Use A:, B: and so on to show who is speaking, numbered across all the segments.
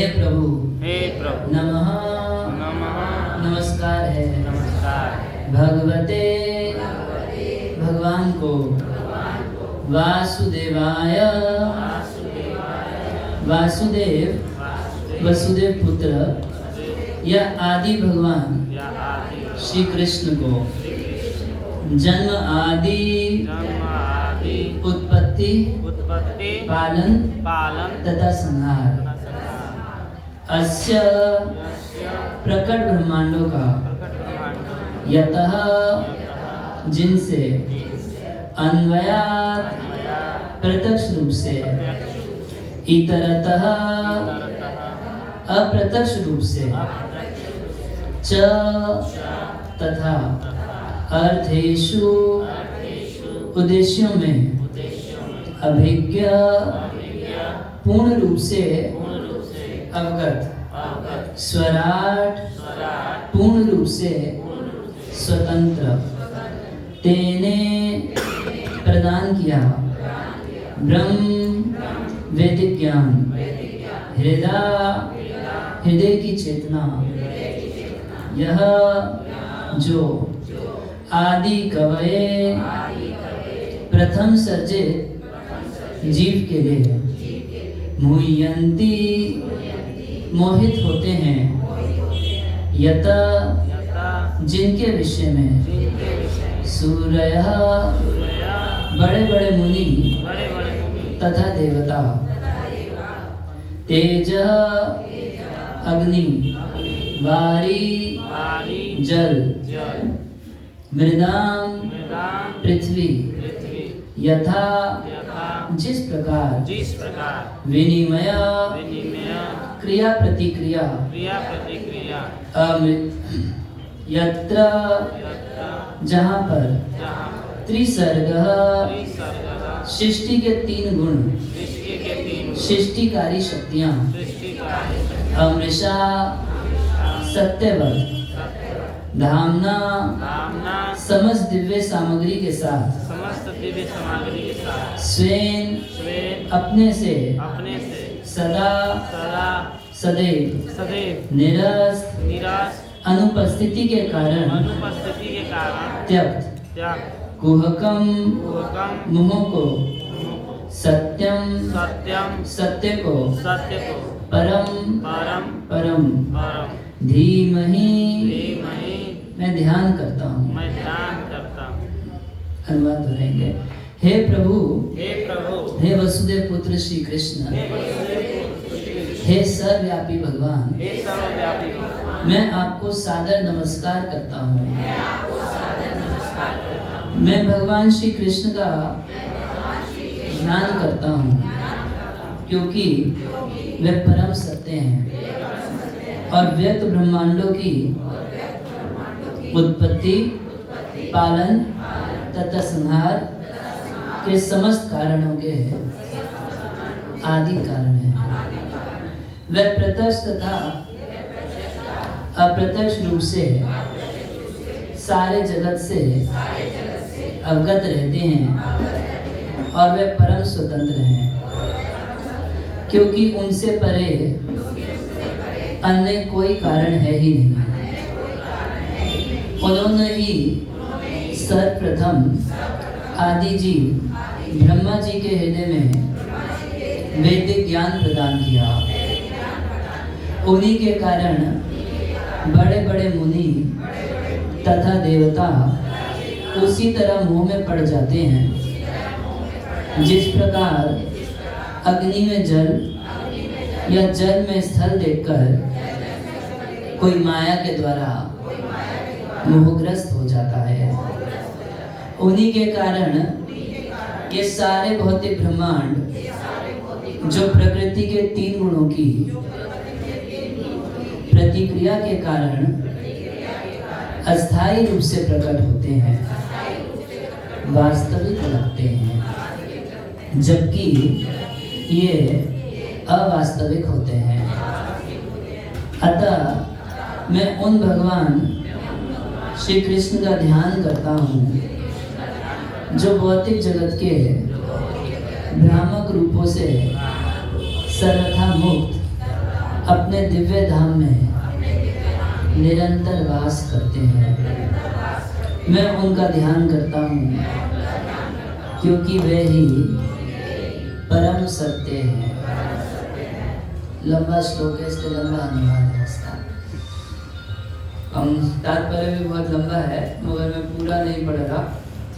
A: हे प्रभु
B: नमः
A: नमस्कार है
B: नमस्कार
A: भगवते भगवान को वासुदेवाय वासुदेव वसुदेव पुत्र या आदि भगवान श्री कृष्ण को जन्म आदि उत्पत्ति पालन तथा संहार अस्य प्रकट ब्रह्मांडों का यतः जिनसे अन्वयात प्रत्यक्ष रूप से इतरतः अप्रत्यक्ष रूप से च तथा अर्थेषु उद्देश्यों में अभिज्ञ पूर्ण रूप से अवगत स्वराट पूर्ण रूप से स्वतंत्र तेने प्रदान किया ब्रह्म वैदिक ज्ञान हृदय की चेतना यह जो आदि कवये प्रथम सर्जित जीव के लिए मुह्यंती मोहित होते हैं यत जिनके विषय में सूर्य बड़े बड़े मुनि तथा देवता तेज अग्नि वारी जल मृदाम पृथ्वी यथा जिस प्रकार विनिमय क्रिया प्रतिक्रिया यत्र जहाँ पर त्रिसर्ग सृष्टि के तीन गुण सृष्टिकारी शक्तियाँ अमृषा सत्यवत धामना समस्त दिव्य सामग्री के साथ स्वयं अपने से सदा सदैव निरस्त अनुपस्थिति के कारण त्यक्त कुहकम मुह को सत्यम सत्य को परम धीमहि मैं ध्यान करता हूँ अनुवाद दोहराएंगे। हे प्रभु हे वसुदेव पुत्र श्री कृष्ण हे सर्वव्यापी भगवान मैं आपको सादर नमस्कार करता हूँ। मैं भगवान श्री कृष्ण का ध्यान करता हूँ क्योंकि वे परम सत्य हैं और व्यक्त ब्रह्मांडों की उत्पत्ति पालन तथा संहार के समस्त कारणों के आदि कारण हैं। वे प्रत्यक्ष तथा अप्रत्यक्ष रूप से सारे जगत से अवगत रहते हैं और वे परम स्वतंत्र हैं क्योंकि उनसे परे अन्य कोई कारण है ही नहीं। उन्होंने ही सर्वप्रथम आदि जीव ब्रह्मा जी के हृदय में वैदिक ज्ञान प्रदान किया। उन्हीं के कारण बड़े बड़े मुनि तथा देवता उसी तरह मोह में पड़ जाते हैं जिस प्रकार अग्नि में जल या जल में स्थल देखकर कोई माया के द्वारा मोहग्रस्त हो जाता है। उन्हीं के कारण ये सारे भौतिक ब्रह्मांड जो प्रकृति के तीन गुणों की प्रतिक्रिया के कारण अस्थायी रूप से प्रकट होते हैं वास्तविक लगते हैं जबकि ये अवास्तविक होते हैं। अतः मैं उन भगवान श्री कृष्ण का ध्यान करता हूँ जो भौतिक जगत के भ्रामक रूपों से सर्वथा मुक्त अपने दिव्य धाम में निरंतर वास करते हैं। मैं उनका ध्यान करता हूँ क्योंकि वे ही परम सत्य हैं। लंबा श्लोक है, इसलिए लंबा अनुवाद है इसका। तात्पर्य भी बहुत लंबा है, मगर मैं पूरा नहीं पढ़ रहा,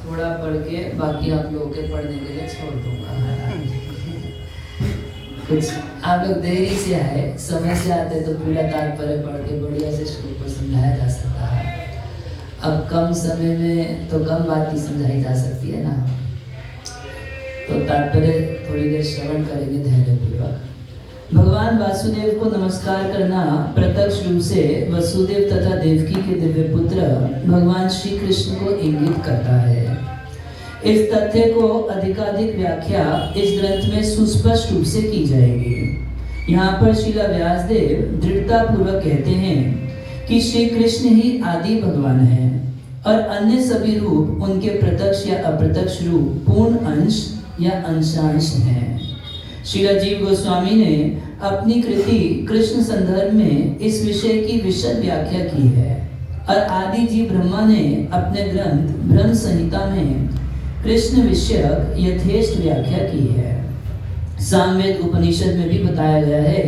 A: थोड़ा पढ़ के बाकी आप लोगों के पढ़ने के लिए छोड़ दूंगा। कुछ आप लोग देरी से आए, समय से आते तो पूरा तात्पर्य पढ़ के बढ़िया से श्लोक को समझाया जा सकता है। अब कम समय में तो कम बात ही समझाई जा सकती है ना, तो तात्पर्य थोड़ी देर श्रवण करेंगे धैर्यपूर्वक। भगवान वासुदेव को नमस्कार करना प्रत्यक्ष रूप से वसुदेव तथा देवकी के दिव्य पुत्र भगवान श्री कृष्ण को इंगित करता है। इस तथ्य को अधिकाधिक व्याख्या इस ग्रंथ में सुस्पष्ट रूप से की जाएगी। यहाँ पर श्रीला व्यासदेव दृढ़ता पूर्वक कहते हैं कि श्री कृष्ण ही आदि भगवान है और अन्य सभी रूप उनके प्रत्यक्ष या अप्रत्यक्ष रूप पूर्ण अंश या अंशांश हैं। श्रीला जीव गोस्वामी ने अपनी कृति कृष्ण संदर्भ में इस विषय की विशद व्याख्या की है और आदि जीव ब्रह्मा ने अपने ग्रंथ ब्रह्म संहिता में कृष्ण विषयक यथेष्ट व्याख्या की है। सामवेद उपनिषद में भी बताया गया है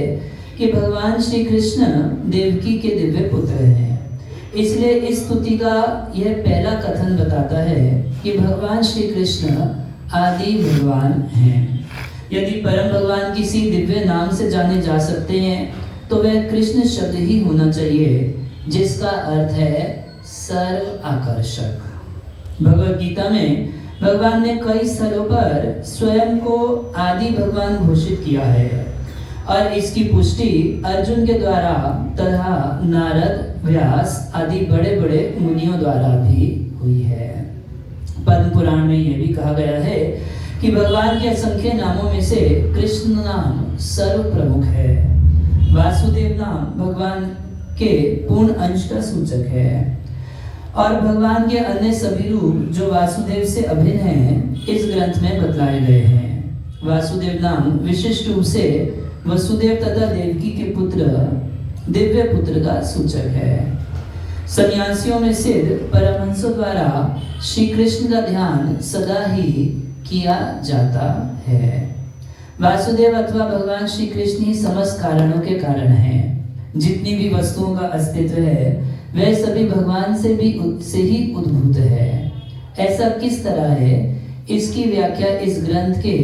A: कि भगवान श्री कृष्ण देवकी के दिव्य पुत्र हैं। इसलिए इस स्तुति का यह पहला कथन बताता है कि भगवान श्री कृष्ण आदि भगवान हैं। यदि परम भगवान किसी दिव्य नाम से जाने जा सकते हैं तो वह कृष्ण शब्द ही होना चाहिए, जिसका अर्थ है सर्व आकर्षक। भगवद गीता में भगवान ने कई स्थलों पर स्वयं को आदि भगवान घोषित किया है और इसकी पुष्टि अर्जुन के द्वारा तथा नारद, व्यास आदि बड़े बड़े मुनियों द्वारा भी हुई है। पद्म पुराण में यह भी कहा गया है कि भगवान के असंख्य नामों में से कृष्ण नाम सर्व प्रमुख है। वासुदेव नाम भगवान के पूर्ण अंश का सूचक है और भगवान के अन्य सभी रूप जो वासुदेव से अभिन्न हैं इस ग्रंथ में बतलाए गए हैं। वासुदेव नाम विशिष्ट रूप से वसुदेव तथा देवकी के पुत्र दिव्य पुत्र का सूचक है। सन्यासियों में सिद्ध परमहंसों द्वारा श्री कृष्ण का ध्यान सदा ही किया जाता है। वासुदेव अथवा भगवान श्री कृष्ण ही समस्त कारणों के कारण हैं। जितनी भी वस्तुओं का अस्तित्व है वह सभी भगवान से ही उद्भूत है। ऐसा किस तरह है, इसकी व्याख्या इस ग्रंथ के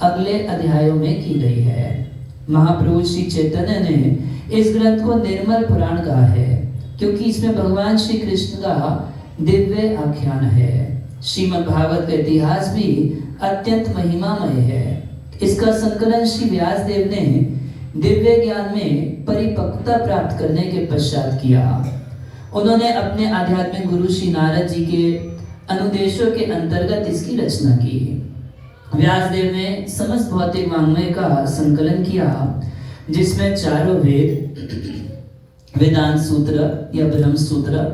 A: अगले अध्यायों में की गई है। महाप्रभु श्री चैतन्य ने इस ग्रंथ को निर्मल पुराण कहा है क्योंकि इसमें भगवान श्री कृष्ण का दिव्य आख्यान है। श्रीमद् भागवत का इतिहास भी अत्यंत महिमामय है। इसका संकलन श्री व्यासदेव ने दिव्य ज्ञान में परिपक्वता प्राप्त करने के पश्चात किया। उन्होंने अपने आध्यात्मिक गुरु श्री नारद जी के अनुदेशों के अंतर्गत इसकी रचना की। व्यासदेव ने समस्त भौतिक वाङ्मय का संकलन किया, जिसमें चारों वेद, वेदांत सूत्र या ब्रह्म सूत्र,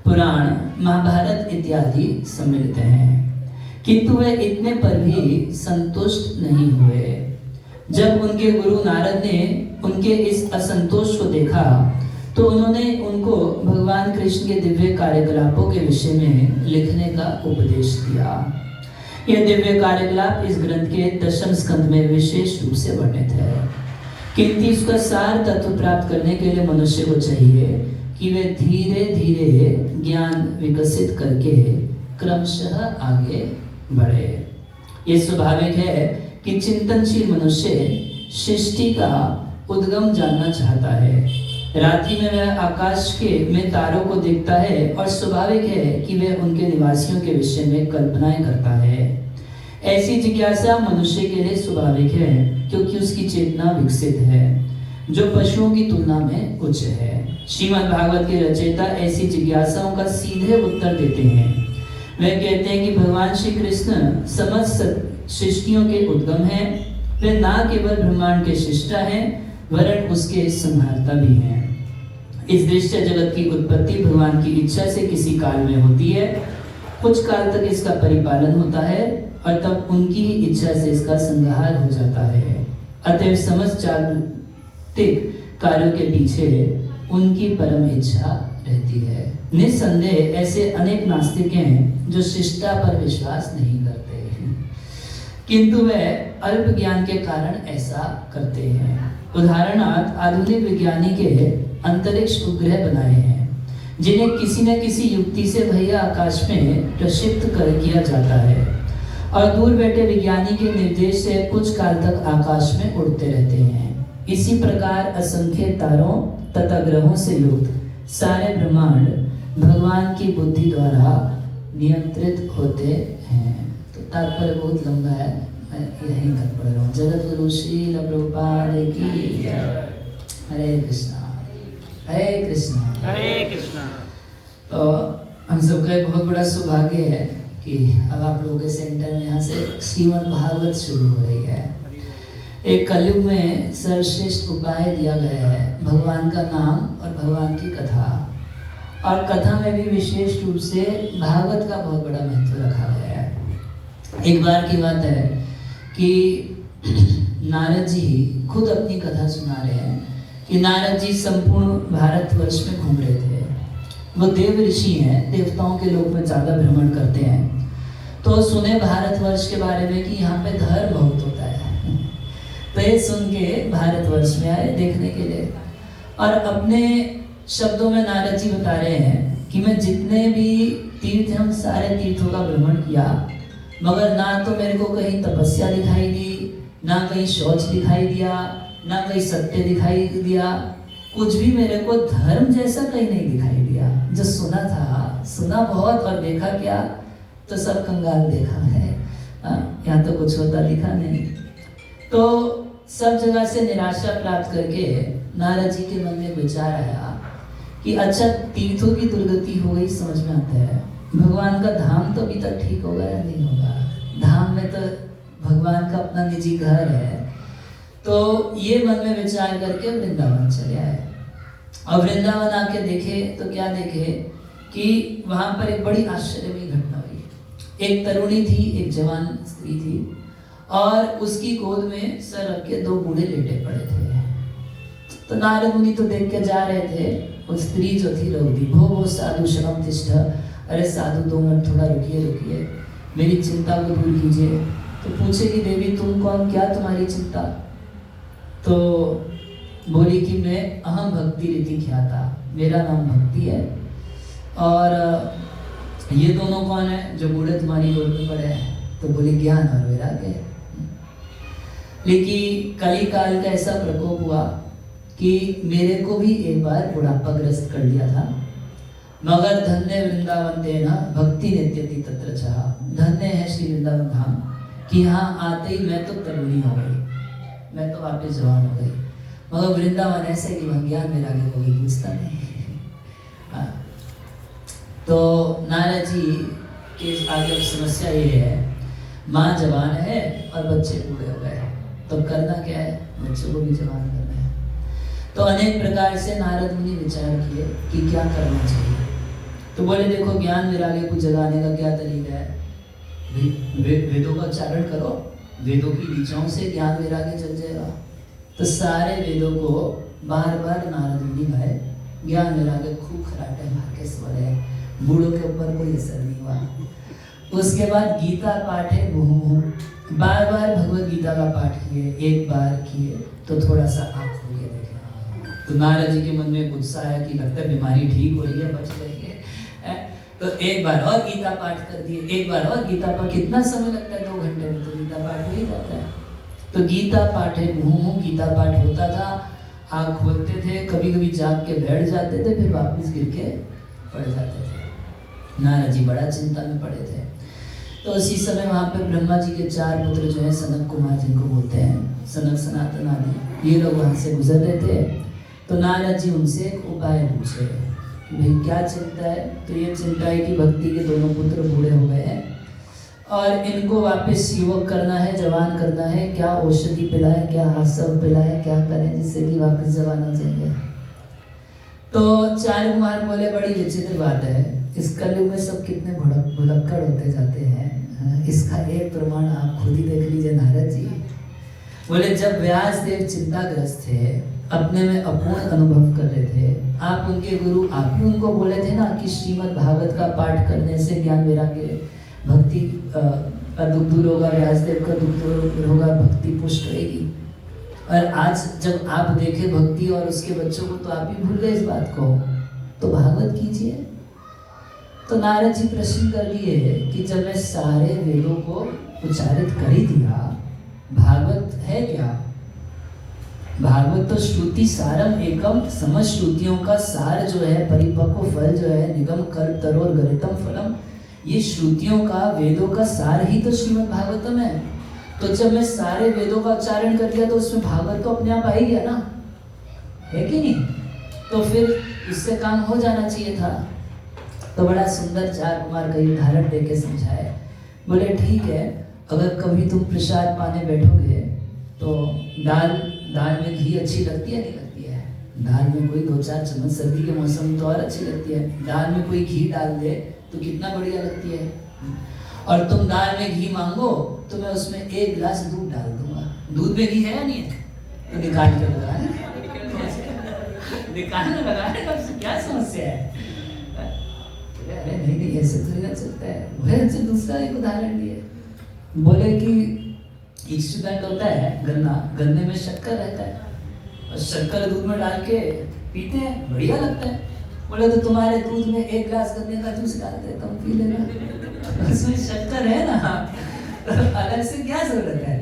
A: पुराण, महाभारत इत्यादि सम्मिलित हैं। किंतु वे इतने पर भी संतुष्ट नहीं हुए। जब उनके गुरु नारद ने उनके इस असंतोष को देखा तो उन्होंने उनको भगवान कृष्ण के दिव्य कार्यकलापों के विषय में लिखने का उपदेश दिया। यह दिव्य कार्यकलाप इस ग्रंथ के 10वें स्कंद में विशेष रूप से वर्णित है। किंतु इसका सार तत्व प्राप्त करने के लिए मनुष्य को चाहिए कि वे धीरे धीरे ज्ञान विकसित करके क्रमशः आगे बढ़े। ये स्वाभाविक है कि चिंतनशील मनुष्य सृष्टि का उद्गम जानना चाहता है। रात्रि में वह आकाश में तारों को देखता है और स्वाभाविक है कि वह उनके निवासियों के विषय में कल्पनाएं करता है। ऐसी जिज्ञासा मनुष्य के लिए स्वाभाविक है क्योंकि उसकी चेतना विकसित है, जो पशुओं की तुलना में उच्च है। श्रीमद् भागवत के रचयिता ऐसी जिज्ञासाओं का सीधे उत्तर देते हैं। वे कहते हैं कि भगवान श्री कृष्ण समस्त सृष्टियों के उद्गम हैं। वे ना केवल ब्रह्मांड के सृष्टा हैं वरन उसके संहारता भी हैं। इस दृश्य जगत की उत्पत्ति भगवान की इच्छा से किसी काल में होती है। कुछ काल तक इसका परिपालन होता है और तब उनकी इच्छा से इसका संहार हो जाता है। अतएव समस्त जागतिक कार्यों के पीछे उनकी परम इच्छा रहती है। निस्संदेह ऐसे अनेक नास्तिक हैं जो शिष्टता पर विश्वास नहीं करते, किंतु वे अल्प ज्ञान के कारण ऐसा करते हैं। उदाहरणार्थ आधुनिक विज्ञानी के अंतरिक्ष उपग्रह बनाए हैं जिन्हें किसी न किसी युक्ति से भैया आकाश में प्रक्षिप्त कर किया जाता है और दूर बैठे विज्ञानी के निर्देश से कुछ काल तक आकाश में उड़ते रहते हैं। इसी प्रकार असंख्य तारों तथा ग्रहों से युक्त सारे ब्रह्मांड भगवान की बुद्धि द्वारा नियंत्रित होते हैं। तो तात्पर्य बहुत लंबा है, मैं यहीं तक पढ़ रहा हूँ। जगत गुरु श्रील प्रभुपाद की जय। हरे कृष्णा हरे कृष्णा
B: हरे कृष्णा।
A: तो हम सबका एक बहुत बड़ा सौभाग्य है कि अब आप लोगों के सेंटर में यहाँ से श्रीमद् भागवत शुरू हो रही है। एक कलयुग में सर्वश्रेष्ठ उपाय दिया गया है भगवान का नाम और भगवान की कथा, और कथा में भी विशेष रूप से भागवत का बहुत बड़ा महत्व रखा गया है। एक बार की बात है कि नारद जी खुद अपनी कथा सुना रहे हैं कि नारद जी संपूर्ण भारतवर्ष में घूम रहे थे। वो देव ऋषि हैं, देवताओं के लोक में ज़्यादा भ्रमण करते हैं, तो सुने भारतवर्ष के बारे में कि यहाँ पे धर्म बहुत होता है। तो ये सुन के भारतवर्ष में आए देखने के लिए, और अपने शब्दों में नारद जी बता रहे हैं कि मैं जितने भी तीर्थ हम सारे तीर्थों का भ्रमण किया, मगर ना तो मेरे को कहीं तपस्या दिखाई दी, ना कहीं शौच दिखाई दिया, ना कहीं सत्य दिखाई दिया, कुछ भी मेरे को धर्म जैसा कहीं नहीं दिखाई दिया। जो सुना था, सुना बहुत और देखा क्या, तो सब कंगाल देखा है, यहाँ तो कुछ होता दिखा नहीं। तो सब जगह से निराशा प्राप्त करके नारद जी के मन में विचार आया कि अच्छा तीर्थों की दुर्गति हो गई, समझ में आता है, भगवान का धाम तो अभी तक ठीक होगा या नहीं होगा। धाम में तो भगवान का अपना निजी घर है। तो ये मन में विचार करके वृंदावन चले आए, और वृंदावन आके देखे तो क्या देखे कि वहाँ पर एक बड़ी आश्चर्यमयी घटना हुई। एक तरुणी थी, एक जवान स्त्री थी, और उसकी गोद में सर रख के दो बूढ़े लेटे पड़े थे। तो नारद मुनि तो देख के जा रहे थे, वो स्त्री जो थी रोक दी, भो साधु शरम तिष्ठ, अरे साधु 2 मिनट थोड़ा रुकिए, मेरी चिंता को दूर कीजिए। तो पूछे कि देवी तुम कौन, क्या तुम्हारी चिंता। तो बोली कि मैं अहम भक्ति रीति ख्याता, मेरा नाम भक्ति है, और ये दोनों कौन है जो बूढ़े तुम्हारी गोद में पड़े हैं। तो बोली ज्ञान और वैराग्य। लेकिन कली काल का ऐसा प्रकोप हुआ कि मेरे को भी एक बार बुढ़ापा ग्रस्त कर लिया था, मगर धन्य वृंदावन देना भक्ति नित्यति तत्र चाह। धन्य है श्री वृंदावन धाम कि यहाँ आते ही मैं तो तरुणी हो गई, मैं तो वापस जवान हो गई, मगर वृंदावन ऐसे कि वह ज्ञान मेरा आगे कोई पूछता नहीं। तो नारद जी के आगे समस्या ये है, माँ जवान है और बच्चे बूढ़े हो गए, तो करना क्या है, बच्चों को भी जवान करना है। तो अनेक प्रकार से नारद मुनि विचार किए कि क्या करना चाहिए। तो बोले देखो ज्ञान वैराग्य को जगाने का क्या तरीका है, वेदों का उच्चारण करो, वेदों की ऋचाओं से ज्ञान वैराग्य चल जाएगा। तो सारे वेदों को बार बार नारद मुनि गाए, ज्ञान वैराग्य खूब खराटे मार के सो रहे, बूढ़ों के ऊपर कोई असर नहीं हुआ। उसके बाद गीता पाठ है, बार बार भगवत गीता का पाठ किए, एक बार किए तो थोड़ा सा आँख खोल के देखे, तो नारद जी के मन में गुस्सा आया कि लगता है बीमारी ठीक हो रही है, बच रही है। तो एक बार और गीता पाठ कर दिए, एक बार और गीता पाठ। कितना समय लगता है, 2 घंटे में तो गीता पाठ हो ही जाता है। तो गीता पाठ है, गीता पाठ होता था, आँख खोलते थे, कभी कभी जाग के बैठ जाते थे, फिर वापस गिर के पड़ जाते थे। नारद जी बड़ा चिंता में पड़े थे। तो उसी समय वहाँ पे ब्रह्मा जी के 4 पुत्र जो है सनक कुमार जिनको बोलते हैं, सनक सनातन आदि, ये लोग वहाँ से गुजर रहे थे। तो नारद जी उनसे एक उपाय पूछे कि भाई क्या चिंता है। तो ये चिंता है कि भक्ति के दोनों पुत्र बूढ़े हो गए हैं और इनको वापस युवक करना है, जवान करना है, क्या औषधि पिलाए, क्या आसव पिलाए, क्या करें जिससे कि वापस जवान हो जाएंगे। तो 4 कुमार बोले बड़ी विचित्र बात है, इस कलयुग में सब कितने भुलक्कड़ होते जाते हैं, इसका एक प्रमाण आप खुद ही देख लीजिए नारद जी। बोले जब व्यास देव चिंताग्रस्त थे, अपने में अपूर्ण अनुभव कर रहे थे, आप उनके गुरु, आप ही उनको बोले थे ना कि श्रीमद् भागवत का पाठ करने से ज्ञान वैराग्य भक्ति का दुख दूर होगा, व्यास देव का दुख दूर होगा, भक्ति पुष्ट रहेगी। और आज जब आप देखे भक्ति और उसके बच्चों को तो आप ही भूल गए इस बात को, तो भागवत कीजिए। तो नारद जी प्रश्न कर दिए कि जब मैं सारे वेदों को उच्चारित कर ही दिया, भागवत है क्या? भागवत तो श्रुति सारम एकम, समस्त श्रुतियों का सार जो है, परिपक्व फल जो है, निगम कल्प तरोर गरितम फलम, ये श्रुतियों का, वेदों का सार ही तो श्रीमद् भागवतम है। तो जब मैं सारे वेदों का उच्चारण कर दिया तो उसमें भागवत तो अपने आप आ ही गया ना, है कि नहीं? तो फिर इससे काम हो जाना चाहिए था। तो बड़ा सुंदर चार कुमार का उदाहरण देके समझाए। बोले ठीक है, अगर कभी तुम प्रसाद पाने बैठोगे तो दाल में घी अच्छी लगती है, नहीं लगती है? दाल में कोई 2-4 चम्मच, सर्दी के मौसम में तो और अच्छी लगती है। दाल में कोई घी डाल दे तो कितना बढ़िया लगती है। और तुम दाल में घी मांगो तो मैं उसमें 1 गिलास दूध डाल दूंगा। दूध में घी है या नहीं है? तो निकाल के लगा निकालने लगाने का क्या समस्या है? अरे नहीं ऐसे थोड़ी ना चलता है। वैसे दूसरा एक उदाहरण दिए, बोले कि एक स्टूडेंट होता है गन्ना, गन्ने में शक्कर रहता है और शक्कर दूध में डाल के पीते हैं, बढ़िया लगता है। बोले तो तुम्हारे दूध में 1 गिलास गन्ने का जूस डालते हैं, तुम पी लेना, उसमें शक्कर है ना, तो अलग से क्या जरूरत है?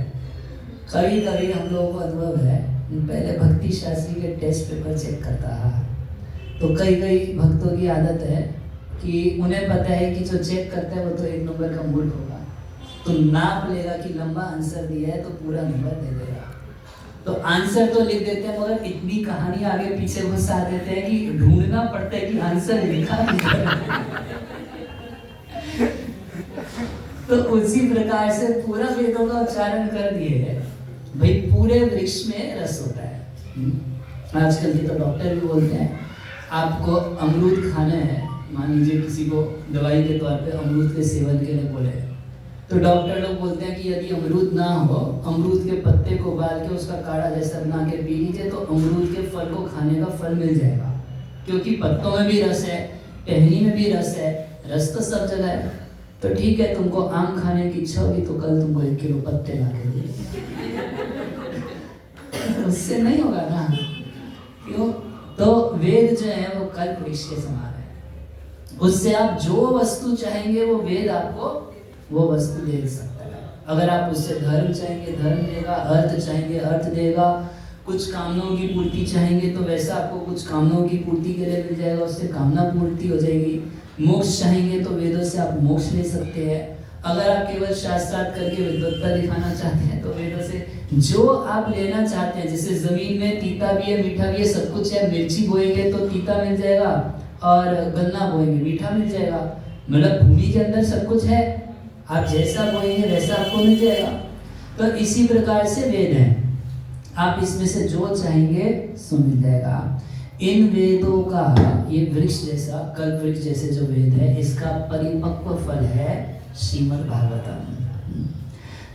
A: कभी कभी हम लोगों को अनुभव है, पहले भक्ति शास्त्री के टेस्ट पेपर चेक करता है, तो कई भक्तों की आदत है कि उन्हें पता है कि जो चेक करता है वो तो 1 नंबर का मूर्ख होगा, तो नाप लेगा कि लंबा आंसर दिया है तो पूरा नंबर दे देगा। तो आंसर तो लिख देते हैं मगर इतनी कहानी आगे पीछे घुसा देते हैं कि ढूंढना पड़ता है कि आंसर लिखा तो उसी प्रकार से पूरा वेदों का उच्चारण कर दिए भाई, पूरे वृक्ष में रस होता है। आजकल के तो डॉक्टर भी बोलते हैं आपको अमरूद खाना है, मान लीजिए किसी को दवाई के तौर पे अमरूद के सेवन के लिए बोले, तो डॉक्टर लोग बोलते हैं कि यदि अमरूद ना हो, अमरूद के पत्ते को उबाल के उसका काढ़ा जैसा बना के पी लीजिए तो अमरूद के फल को खाने का फल मिल जाएगा, क्योंकि पत्तों में भी रस है, टहनी में भी रस है, रस तो सब जगह है। तो ठीक है, तुमको आम खाने की इच्छा होगी तो कल तुमको 1 किलो पत्ते ला के दे, उससे नहीं होगा ना, क्यों? तो वेद जो है वो कल्प वृक्ष के समान है, उससे आप जो वस्तु चाहेंगे वो वेद आपको वो वस्तु दे सकता है। अगर आप उससे धर्म चाहेंगे धर्म देगा, अर्थ चाहेंगे अर्थ देगा, कुछ कामनाओं की पूर्ति चाहेंगे तो वैसा आपको कुछ कामनाओं की पूर्ति के लिए मिल जाएगा, उससे कामना पूर्ति हो जाएगी। मोक्ष चाहेंगे तो वेदों से आप मोक्ष ले सकते हैं। अगर आप केवल शास्त्रार्थ करके विद्वत्ता दिखाना चाहते हैं तो वेदों से जो आप लेना चाहते हैं, जैसे जमीन में तीता भी है मीठा भी है सब कुछ है, मिर्ची बोएंगे तो तीता मिल जाएगा और गन्ना बोएंगे मीठा मिल जाएगा, मतलब भूमि के अंदर सब कुछ है, आप जैसा बोएंगे वैसा आपको मिल जाएगा। तो इसी प्रकार से वेद है, आप इसमें से जो चाहेंगे सो मिल जाएगा। इन वेदों का ये वृक्ष जैसा, कल्प वृक्ष जैसे जो वेद है, इसका परिपक्व फल है श्रीमद् भागवतम।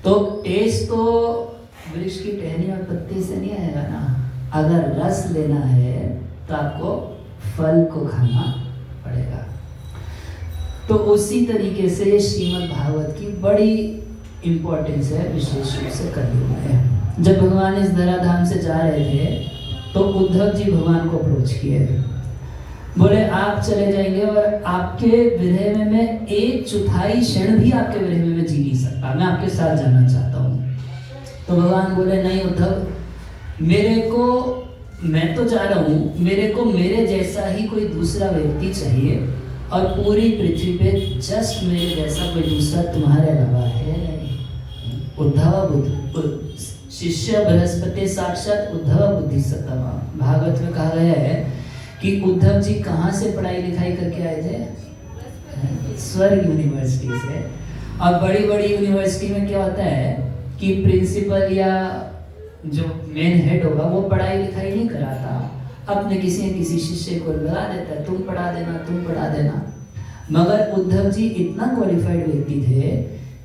A: तो टेस्ट तो वृक्ष की टहनी और पत्ते से नहीं आएगा ना, अगर रस लेना है तो आपको फल को खाना पड़ेगा। तो उसी तरीके से श्रीमद् भागवत की बड़ी इम्पोर्टेंस है, विशेष रूप से कलयुग में। जब भगवान इस धराधाम से जा रहे थे तो उद्धव जी भगवान को अप्रोच किए, बोले आप चले जाएंगे और आपके विरह में मैं 1/4 क्षण भी आपके विरह में मैं जी नहीं सकता, मैं आपके साथ जाना चाहता हूँ। तो भगवान बोले नहीं उद्धव, मैं तो जा रहा हूँ, मेरे को मेरे जैसा ही कोई दूसरा व्यक्ति चाहिए और पूरी पृथ्वी पे जस्ट मेरे जैसा कोई दूसरा तुम्हारे अलावा है नहीं। उद्धव बुद्धि शिष्य बृहस्पति साक्षात उद्धव बुद्धि सतमा। भागवत में कहा गया है कि उद्धव जी कहाँ से पढ़ाई लिखाई करके आए थे? स्वर्ग यूनिवर्सिटी से। और बड़ी बड़ी यूनिवर्सिटी में क्या होता है कि प्रिंसिपल या जो मेन हेड होगा वो पढ़ाई लिखाई नहीं कराता, अपने किसी न किसी शिष्य को लगा देता है, तुम पढ़ा देना। मगर उद्धव जी इतना क्वालिफाइड व्यक्ति थे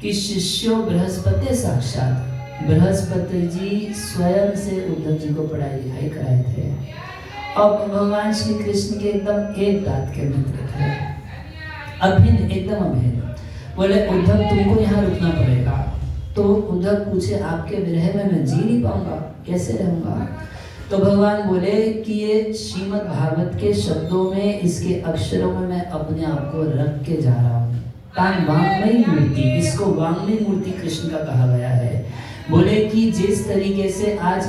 A: कि शिष्यो बृहस्पति साक्षात, बृहस्पति जी स्वयं से उद्धव जी को पढ़ाई लिखाई कराए थे। और भगवान श्री कृष्ण के एकदम एक दांत के मित्र थे, अभिन्न, एकदम अभिन्न। बोले उद्धव तुमको यहाँ रुकना पड़ेगा। तो उद्धव पूछे आपके विरह में मैं जी नहीं पाऊंगा, कैसे रहूंगा? तो भगवान बोले कि ये श्रीमद् भागवत के शब्दों में, इसके अक्षरों में मैं अपने आप को रख के जा रहा हूँ। वांग्मयी मूर्ति, इसको वांग्मयी मूर्ति कृष्ण का कहा गया है। बोले कि जिस तरीके से आज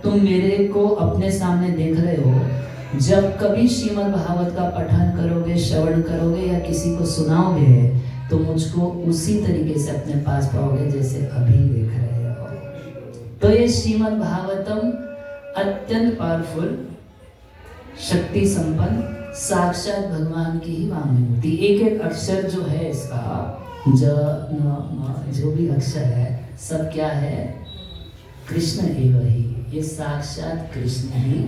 A: तुम मेरे को अपने सामने देख रहे हो, जब कभी श्रीमद् भागवत का पठन करोगे, श्रवण करोगे या किसी को सुनाओगे, तो मुझको उसी तरीके से अपने पास पाओगे जैसे अभी देख रहे हो। तो ये श्रीमद् भागवतम अत्यंत पावरफुल, शक्ति संपन्न, साक्षात भगवान की ही वांग्मयी मूर्ति। एक एक अक्षर जो है इसका, जो भी अक्षर है, सब क्या है? कृष्ण एवं ही, ये साक्षात कृष्ण ही।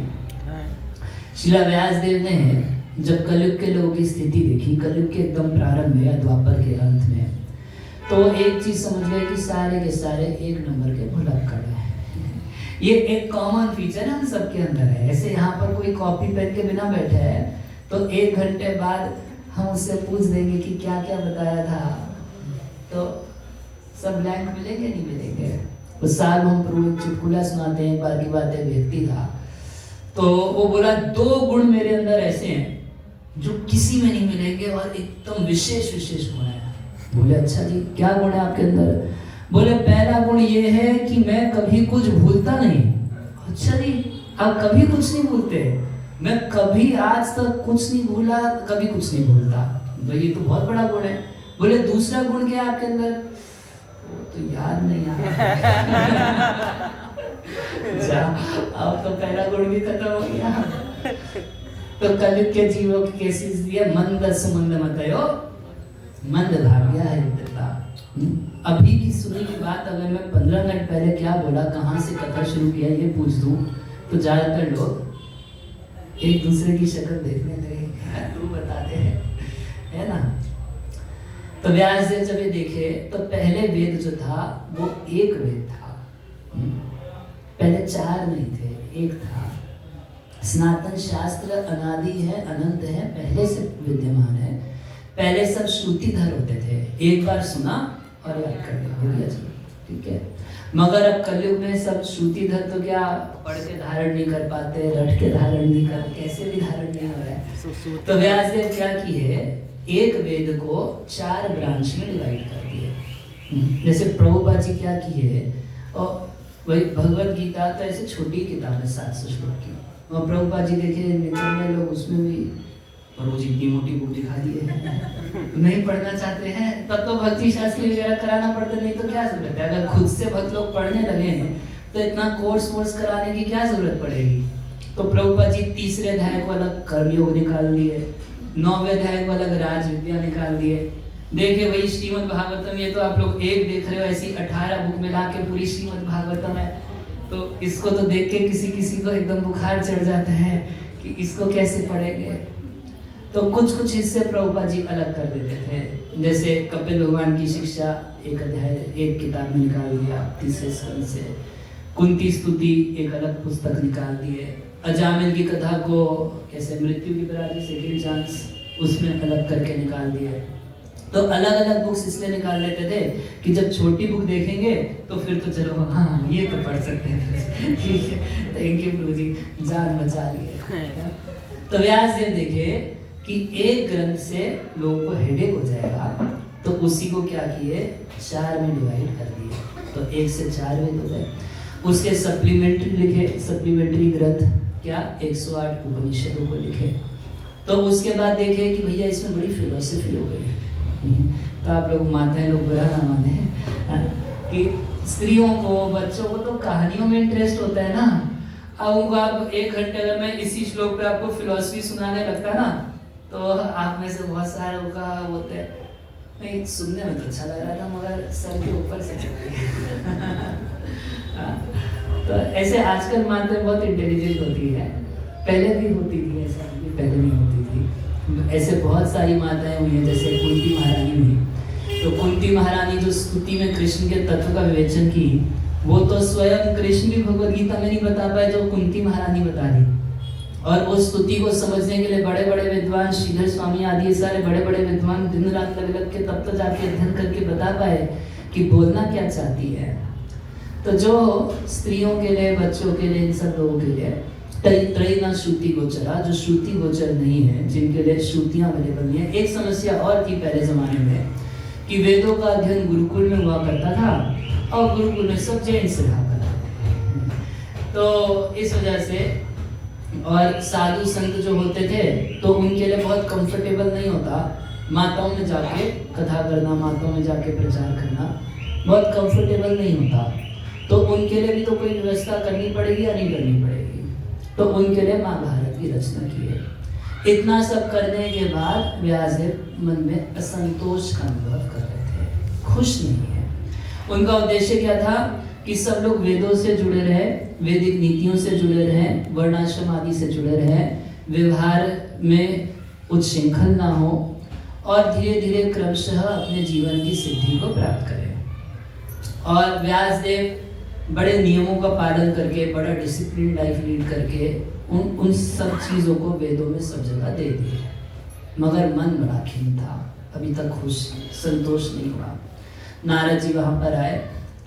A: श्रील व्यास देव ने जब कलयुग के लोगों की स्थिति देखी, कलयुग के एकदम प्रारंभ में या द्वापर के अंत में, तो एक चीज समझ गए कि सारे के सारे एक नंबर के भुलक्कड़ हैं। ये एक कॉमन फीचर हम सबके अंदर है। ऐसे यहाँ पर कोई कॉपी पेन के बिना बैठे है, तो 1 घंटे बाद हम उससे पूछ देंगे कि क्या क्या बताया था, तो सब ब्लैंक मिलेंगे, नहीं मिलेंगे। उस साल हम पूर्व चुटकुला सुनाते हैं, बाकी बात एक व्यक्ति था, तो वो बोला 2 गुण मेरे अंदर ऐसे हैं जो किसी में नहीं मिलेंगे और एकदम विशेष विशेष गुण है। बोले अच्छा जी, क्या गुण है आपके अंदर? बोले पहला गुण ये है कि मैं कभी कुछ भूलता नहीं। अच्छा जी, आप कभी कुछ नहीं भूलते? मैं कभी आज तक कुछ नहीं भूला, कभी कुछ नहीं भूलता। भाई ये तो बहुत बड़ा गुण है। बोले दूसरा गुण क्या है आपके अंदर? तो याद नहीं आ रहा। अब तो पहला गुण भी खत्म हो गया। तो कलयुग के जीवों की केसेस दिए, मंद सुमंद मतयो मंद भाग्या है उद्धता। अभी की सुनी की बात अगर मैं 15 मिनट पहले क्या बोला, कहाँ से कथा शुरू किया, ये पूछ दूं, तो ज्यादातर लोग एक दूसरे की शक्ल देखने लगे, तू बताते हैं, है ना? तो व्यास जी जब ये देखे, तो पहले वेद जो था वो एक वेद था। पहले 4 नहीं थे, एक था। सनातन शास्त्र अनादि है, अनंत है, पहले से विद्यमान है। पहले सब श्रुतिधर होते थे, एक बार सुना और याद कर लिया, हो गया जी, ठीक है। मगर अब कलयुग में सब श्रुतिधर तो क्या पढ़ के धारण नहीं कर पाते, रट के धारण नहीं कर, कैसे भी धारण नहीं हो रहा है। तो व्यास देव क्या किए, एक वेद को 4 ब्रांच में डिवाइड कर दिए। जैसे प्रभुपाद जी क्या किए, और वही भगवत गीता तो ऐसे छोटी किताब है 700 श्लोक की, और प्रभुपाद जी देखे निकल में लोग उसमें भी रोज इतनी मोटी बुक दिखा दिए नहीं पढ़ना चाहते हैं, तब तो भक्ति शास्त्री वगैरह कराना पड़ता, नहीं तो क्या जरूरत है। अगर खुद से भक्त लोग पढ़ने लगे हैं तो इतना कोर्स कराने की क्या जरूरत पड़ेगी। तो प्रभुपाद जी 3रे अध्याय को अलग कर्मयोग निकाल दिए, 9वें अध्याय को अलग राज विद्या निकाल दिए। देखिए वही श्रीमद् भागवतम, ये तो आप लोग एक देख रहे हो, ऐसी 18 बुक मिला के पूरी श्रीमद् भागवतम है। तो इसको तो देख के किसी को एकदम बुखार चढ़ जाता है कि इसको कैसे पढ़ेंगे। तो कुछ हिस्से प्रभुपाद जी अलग कर देते थे, जैसे कपिल भगवान की शिक्षा एक अध्याय एक किताब में निकाल दिया 3रे स्कंद से, कुंती स्तुति एक अलग पुस्तक निकाल दिए, अजामिल की कथा को कैसे मृत्यु की बराबरी सेकंड चांस उसमें अलग करके निकाल दिए। तो अलग अलग बुक्स इसलिए निकाल लेते थे कि जब छोटी बुक देखेंगे तो फिर तो चलो हाँ ये तो पढ़ सकते हैं, ठीक है। थैंक यू प्रभु जी, जान बचा लिए। तो व्यास देव देखे कि एक ग्रंथ से लोगों को हेडेक हो जाएगा, तो उसी को क्या किए 4 में डिवाइड कर दिए। तो 1 से 4 वेद हो गए। उसके सप्लीमेंट्री लिखे, सप्लीमेंट्री ग्रंथ क्या 108 उपनिषदों को लिखे। तो उसके बाद देखे कि भैया इसमें बड़ी फिलोसफी हो गई। तो आप लोग माताएं लोग बुरा ना माने कि स्त्रियों को बच्चों को तो कहानियों में इंटरेस्ट होता है ना। अब उनको आप 1 घंटे अगर मैं इसी श्लोक पे आपको फिलोसफी सुनाने लगता ना, तो आप में से बहुत सारे का होते हैं नहीं, सुनने में तो अच्छा लग रहा था मगर सर के ऊपर से तो ऐसे आजकल माताएं बहुत इंटेलिजेंट होती है, पहले भी होती थी, ऐसा पहले नहीं होती थी। ऐसे बहुत सारी माताएं हुई हैं, जैसे कुंती महारानी हुई। तो कुंती महारानी जो स्तुति में कृष्ण के तत्व का विवेचन की, वो तो स्वयं कृष्ण भी भगवद गीता में नहीं बता पाए जो कुंती महारानी बता दी। और उस स्तुति को समझने के लिए बड़े बड़े विद्वान श्रीधर स्वामी आदि सारे बड़े बड़े विद्वान दिन रात लग लग के तब तक जाके अध्ययन करके बता पाए कि बोलना क्या चाहती है। तो जो स्त्रियों के लिए, बच्चों के लिए, इन सब लोगों के लिए त्रयी श्रुति गोचरा, जो श्रुति गोचर नहीं है, जिनके लिए श्रुतियां अवेलेबल नहीं है। एक समस्या और थी पहले जमाने में कि वेदों का अध्ययन गुरुकुल में हुआ करता था और गुरुकुल में सब जेंट्स रहा करते। तो इस वजह से और साधु संत जो होते थे तो उनके लिए बहुत कंफर्टेबल नहीं होता माताओं में जाके कथा करना, माताओं में जाके प्रचार करना बहुत कंफर्टेबल नहीं होता। तो उनके लिए भी तो कोई व्यवस्था करनी पड़ेगी या नहीं करनी पड़ेगी। तो उनके लिए महाभारत की रचना की है। इतना सब करने के बाद व्यासदेव मन में असंतोष का अनुभव कर रहे थे, खुश नहीं है। उनका उद्देश्य क्या था कि सब लोग वेदों से जुड़े रहे, वैदिक नीतियों से जुड़े रहे, वर्णाश्रम आदि से जुड़े रहे, व्यवहार में उच्छृंखल ना हो और धीरे धीरे क्रमशः अपने जीवन की सिद्धि को प्राप्त करें। और व्यासदेव बड़े नियमों का पालन करके, बड़ा डिसिप्लिन लाइफ लीड करके उन सब चीज़ों को वेदों में सब जगह दे दिए, मगर मन बड़ा खिन्न था, अभी तक खुश संतोष नहीं हुआ। नारद जी वहाँ पर आए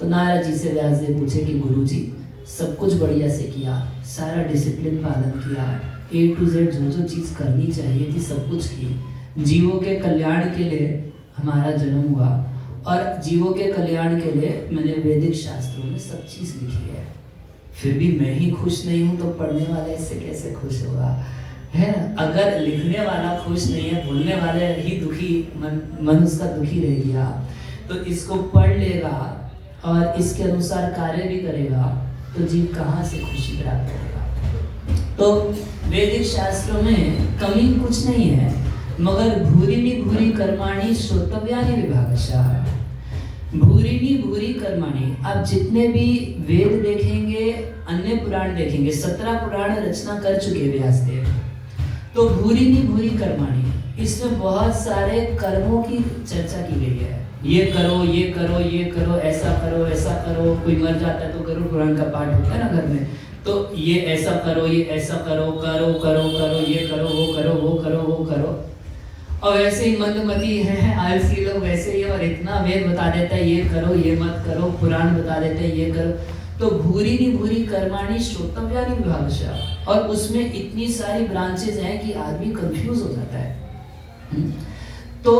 A: तो नारद जी से व्यासदेव पूछे कि गुरुजी सब कुछ बढ़िया से किया, सारा डिसिप्लिन पालन किया, A to Z जो जो चीज़ करनी चाहिए थी सब कुछ की, जीवों के कल्याण के लिए हमारा जन्म हुआ और जीवों के कल्याण के लिए मैंने वैदिक शास्त्रों में सब चीज़ लिखी है, फिर भी मैं ही खुश नहीं हूँ तो पढ़ने वाला इससे कैसे खुश होगा, है ना। अगर लिखने वाला खुश नहीं है, बोलने वाले ही दुखी, मन उसका दुखी रह गया, तो इसको पढ़ लेगा और इसके अनुसार कार्य भी करेगा तो जीव कहाँ से खुशी प्राप्त करेगा। तो वैदिक शास्त्रों में कमी कुछ नहीं है, मगर भूरिनी भूरि कर्माणि श्रोतव्यानि विभागशः। भूरिनी भूरि कर्माणि, आप जितने भी वेद देखेंगे, अन्य पुराण देखेंगे, 17 पुराण रचना कर चुके व्यासदेव। तो भूरिनी भूरि कर्माणि, इसमें बहुत सारे कर्मों की चर्चा की गई है। ये करो, ये करो, ये करो, ऐसा करो, ऐसा करो। कोई मर जाता है तो गरुड़ पुराण का पाठ होता है ना घर में, तो ये ऐसा करो, ये ऐसा करो, करो करो करो, ये करो, वो करो, वो करो, वो करो। और वैसे ही मंदमती है, आलसी लोग वैसे ही, और इतना वेद बता देता है ये करो, ये मत करो, पुराण बता देते हैं ये करो। तो भूरिनी भूरि कर्माणि श्रोतव्यानि विभागशः, और उसमें इतनी सारी ब्रांचेज हैं कि आदमी कंफ्यूज हो जाता है। तो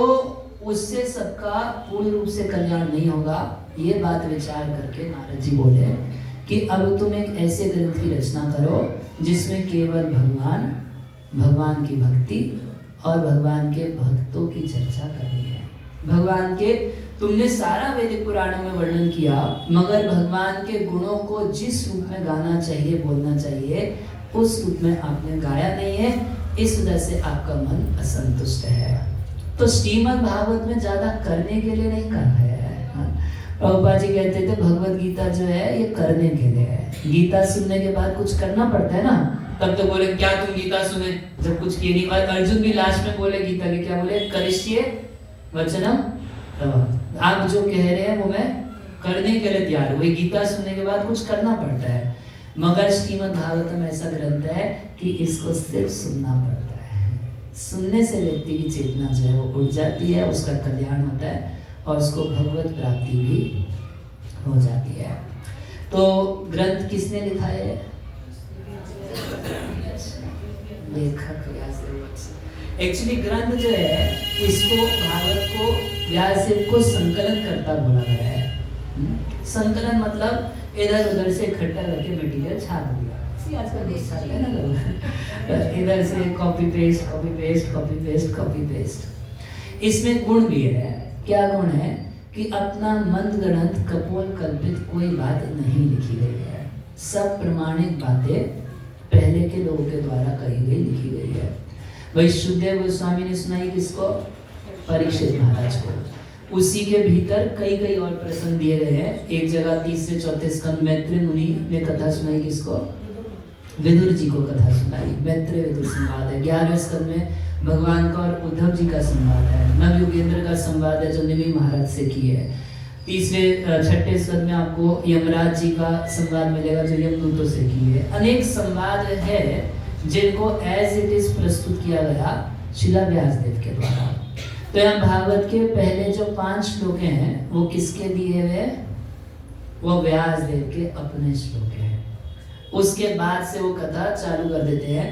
A: उससे सबका पूर्ण रूप से कल्याण नहीं होगा। ये बात विचार करके नारद जी बोले कि अब तुम एक ऐसे ग्रंथ की रचना करो जिसमें केवल भगवान की भक्ति और भगवान के भक्तों की चर्चा करनी है। भगवान के तुमने सारा वैदिक पुराणों में वर्णन किया, मगर भगवान के गुणों को जिस रूप में गाना चाहिए, बोलना चाहिए, उस रूप में आपने गाया नहीं है, इस वजह से आपका मन असंतुष्ट है। तो श्रीमद् भागवत में ज्यादा करने के लिए नहीं कहा है। प्रभुपाद जी कहते थे भगवत गीता जो है ये करने के लिए है। गीता सुनने के बाद कुछ करना पड़ता है ना, तब तो बोले क्या तुम गीता सुने जब कुछ किए नहीं। और अर्जुन भी लास्ट में बोले गीता के, क्या बोले, करिष्ये वचनम तव। आप जो कह रहे हैं वो मैं करने के लिए तैयार हूँ। गीता सुनने के बाद कुछ करना पड़ता है, मगर श्रीमद् भागवतम ऐसा ग्रंथ है कि इसको सिर्फ सुनना पड़ता है। सुनने से व्यक्ति की चेतना जो है वो उठ जाती है, उसका कल्याण होता है और उसको भगवत प्राप्ति भी हो जाती है। तो ग्रंथ किसने लिखा है? लेखक व्यासदेव। एक्चुअली ग्रंथ जो है इसको, भागवत को व्यासदेव को संकलन करता बोला गया है। संकलन मतलब इधर उधर से इकट्ठा करके मटेरियल छाप दिया। आजकल देश चल रहा है ना लोग, इधर से copy paste, copy paste, copy paste, copy paste. इसमें गुण भी है। क्या गुण है कि अपना मंद गणंत कपोल कल्पित कोई बात नहीं लिखी गई है। सब प्रमाणिक बातें पहले के लोगों के द्वारा कही गई, लिखी गई है। वही सुखदेव गोस्वामी ने सुनाई किसको? परीक्षित महाराज को। उसी के भीतर कई कई और प्रसंग दिए गए हैं। एक जगह 30 से 34 स्कंद मैत्रेय मुनि ने कथा सुनाई किसको? विदुर जी को कथा सुनाई। मैत्रेय विदुर संवाद है। 11वें स्कंद में भगवान का और उद्धव जी का संवाद है। नवयुगेंद्र का संवाद है जो निमि महाराज से की है। छठे स्कंद में आपको यमराज जी का संवाद मिलेगा जो यमदूतों से की है। अनेक संवाद है जिनको एज इट इज प्रस्तुत किया गया शिला व्यासदेव के द्वारा। तो यहाँ भागवत के पहले जो 5 श्लोक हैं वो किसके दिए हुए? वो व्यासदेव के अपने श्लोक हैं। उसके बाद से वो कथा चालू कर देते हैं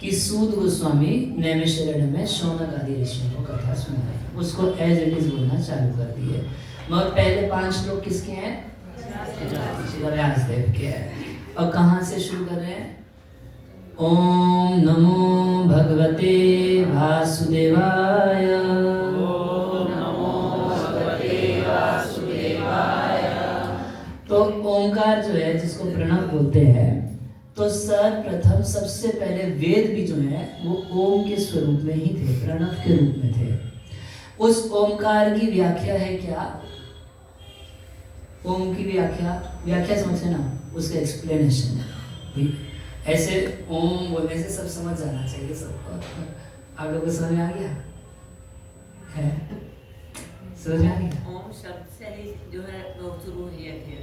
A: कि सूत गोस्वामी नैमिषारण्य में शौनक आदि ऋषियों को कथा सुनाई, उसको एज इट इज बोलना चालू कर दिए। मगर पहले 5 श्लोक किसके हैं? व्यासदेव के हैं। और कहाँ से शुरू कर रहे हैं? ओम नमो भगवते वासुदेवाय।
B: ओम नमो भगवते वासुदेवाय।
A: तो ओंकार जो है जिसको प्रणव बोलते हैं, तो सर्वप्रथम सबसे पहले वेद भी जो है वो ओम के स्वरूप में ही थे, प्रणव के रूप में थे। उस ओंकार की व्याख्या है क्या? ओम की व्याख्या समझे ना, उसका एक्सप्लेनेशन है। ऐसे ओम बोलने से सब समझ जाना चाहिए सबको। आप लोगों को समझ में आ गया है? समझ में आ गया?
C: ओम शब्द से ही जो है लोग शुरू हुए थे।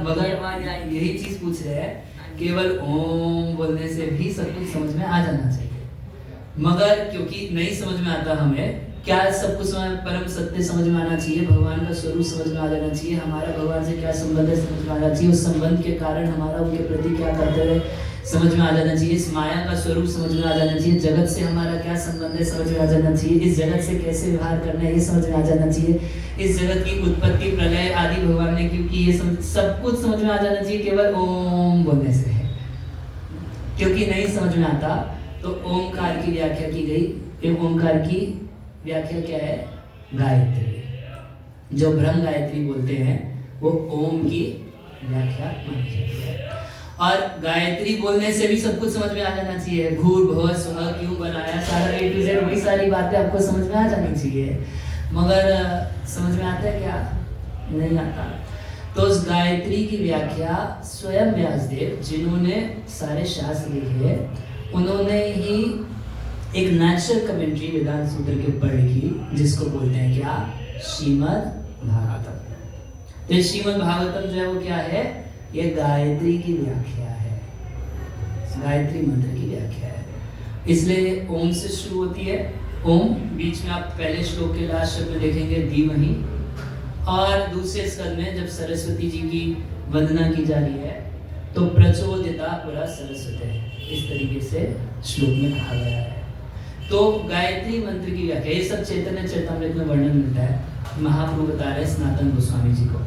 A: मगर यही चीज पूछ रहे हैं, केवल ओम बोलने से भी सब कुछ समझ में आ जाना चाहिए। मगर क्योंकि नहीं समझ में आता हमें, क्या सब कुछ परम सत्य समझ में आना चाहिए, भगवान का स्वरूप समझ में आ जाना चाहिए, हमारा भगवान से क्या संबंध है समझ में आना चाहिए, उस संबंध के कारण हमारा उनके प्रति क्या कर्तव्य समझ में आ जाना चाहिए, इस माया का स्वरूप समझ में आ जाना चाहिए, जगत से हमारा क्या संबंध है समझ में आ जाना चाहिए, इस जगत से कैसे व्यवहार करना है ये समझ में आ जाना चाहिए, इस जगत की उत्पत्ति प्रलय आदि भगवान ने क्यों की ये सब कुछ समझ में आ जाना चाहिए केवल ओम बोलने से है। क्योंकि नहीं समझ में आता तो ओमकार की व्याख्या की गई। ओमकार की व्याख्या क्या है? गायत्री। जो ब्रह्म गायत्री बोलते हैं वो ओम की व्याख्या मानी जाती है। और गायत्री बोलने से भी सब कुछ समझ में आ जाना चाहिए। भूर्भुवः स्वः क्यों बनाया, सारा A to Z वही सारी बातें आपको समझ में आ जानी चाहिए। मगर समझ में आता है क्या? नहीं आता। तो उस गायत्री की व्याख्या स्वयं व्यासदेव जिन्होंने सारे शास्त्र लिखे, उन्होंने ही एक नेचुरल कमेंट्री वेदांत सूत्र के ऊपर लिखी, जिसको बोलते हैं क्या? श्रीमद् भागवतम। तो श्रीमद् भागवतम जो है वो क्या है? ये गायत्री की व्याख्या है, गायत्री मंत्र की व्याख्या है। इसलिए ओम से शुरू होती है। ओम बीच में आप पहले श्लोक के लास्ट शब्द में देखेंगे धीमहि, और दूसरे स्कंद में जब सरस्वती जी की वंदना की जा रही है तो प्रचोदिता पुरा सरस्वती, इस तरीके से श्लोक में कहा गया है। तो गायत्री मंत्र की व्याख्या ये सब चैतन्य चरितामृत में वर्णन मिलता है। महाप्रभु बता रहे सनातन गोस्वामी जी को।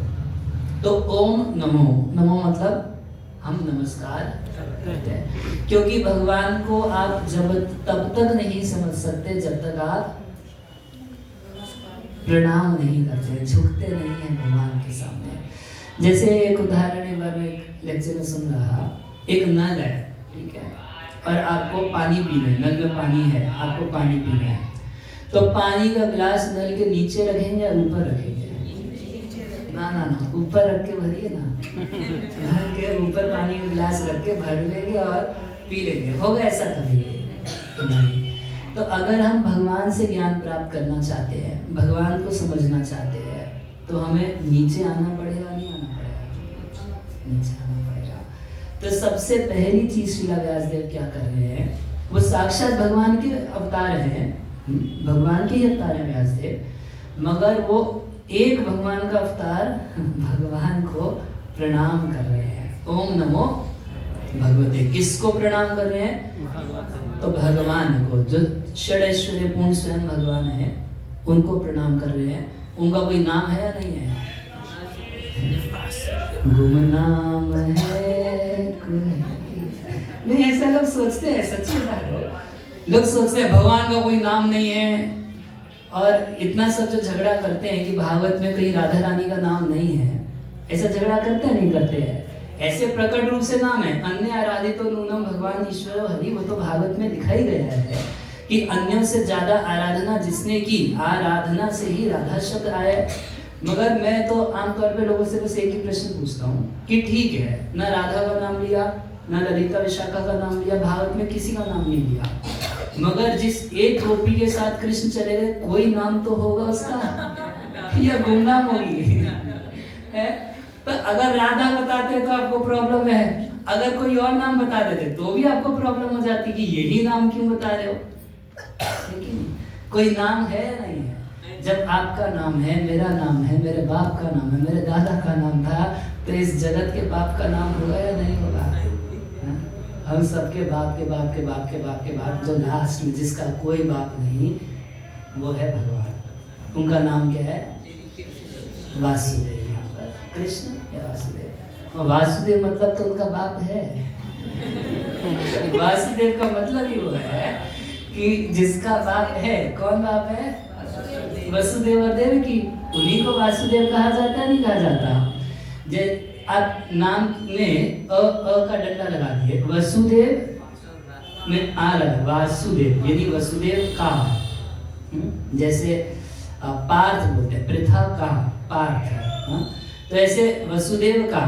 A: तो ओम नमो, नमो मतलब हम नमस्कार करते हैं, क्योंकि भगवान को आप जब तब तक नहीं समझ सकते जब तक आप प्रणाम नहीं करते, झुकते नहीं हैं भगवान के सामने। जैसे एक उदाहरण एक बार मैं लेक्चर में सुन रहा, एक नल है, ठीक है, और आपको पानी पीना है, नल में पानी है, आपको पानी पीना है, तो पानी का गिलास नल के नीचे रखेंगे या ऊपर रखेंगे? ना ना ना, ऊपर रख के भरिए ना, नल के ऊपर पानी का गिलास रख के भर लेंगे और पी लेंगे। होगा ऐसा कभी? नहीं। तो अगर हम भगवान से ज्ञान प्राप्त करना चाहते हैं, भगवान को समझना चाहते हैं, तो हमें नीचे आना पड़ेगा, नहीं आना पड़ेगा? नीचे आना पड़ेगा। तो सबसे पहली चीज श्रीला व्यासदेव क्या कर रहे हैं, वो साक्षात भगवान के अवतार हैं, भगवान के ही अवतार हैं व्यासदेव, मगर वो एक भगवान का अवतार भगवान को प्रणाम कर रहे हैं। ओम नमो भगवते, किसको प्रणाम कर रहे हैं? तो भगवान को, जो षडैश्वर्य पूर्ण स्वयं भगवान है, उनको प्रणाम कर रहे हैं। उनका कोई नाम है या नहीं है? गुमनाम है नहीं, ऐसा लोग सोचते हैं, सच्ची बात है। लोग सोचते हैं भगवान का कोई नाम नहीं है, और इतना सब जो झगड़ा करते हैं कि भागवत में कहीं राधा रानी का नाम नहीं है, ऐसा झगड़ा करते हैं नहीं करते हैं? ऐसे प्रकट रूप से नाम है, अन्य आराधितो नूनम भगवान ईश्वर हरि, वो तो भागवत में दिखाई गया है कि अन्यों से ज्यादा आराधना जिसने की, आराधना से ही राधा शब्द आया। मगर मैं तो आमतौर पे लोगों से बस एक ही प्रश्न पूछता हूँ कि ठीक है, न राधा का नाम लिया, न ललिता विशाखा का नाम लिया, भागवत में किसी का नाम नहीं लिया, मगर जिस एक गोपी के साथ कृष्ण चले गए, कोई नाम तो होगा उसका, या गुमनाम होगी? है? तो अगर राधा बताते तो आपको प्रॉब्लम है, अगर कोई और नाम बता देते तो भी आपको प्रॉब्लम हो जाती कि यही नाम क्यों बता रहे हो। लेकिन कोई नाम है या नहीं है? जब आपका नाम है, मेरा नाम है, मेरे बाप का नाम है, मेरे दादा का नाम था, तो इस जगत के बाप का नाम होगा या नहीं होगा? हम सबके बाप के बाप के बाप के बाप के बाप, जो लास्ट में जिसका कोई बाप नहीं, वो है भगवान। उनका नाम क्या है? वासुदेव। यहाँ पर कृष्ण या वासुदेव, और वासुदेव मतलब तो उनका बाप है। वासुदेव का मतलब ही वो है कि जिसका बाप है। कौन बाप है? वसुदेव और देवकी, उन्हीं को वासुदेव कहा जाता है, नहीं कहा जाता। जे आप नाम में अ का डंडा लगा दिए, वसुदेव में आ रहा है वासुदेव, यदि वसुदेव का, जैसे पार्थ बोलते हैं, पृथा का पार्थ है, तो ऐसे वसुदेव का,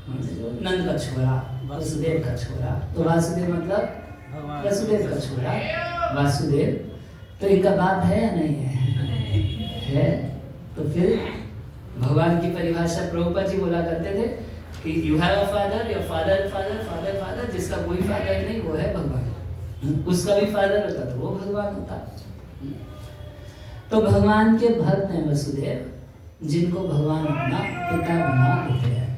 A: नंद का छोरा, वसुदेव का छोरा, तो वासुदेव मतलब वसुदेव का छोरा, वासुदेव। तो इनका बाप है या नहीं है? तो फिर भगवान की परिभाषा प्रभुपाद जी बोला करते थे कि you have a father, your father father father father, जिसका कोई फादर नहीं वो है भगवान। उसका भी फादर होता तो वो भगवान होता। तो भगवान के भक्त हैं वसुदेव, जिनको भगवान अपना पिता बना देते हैं।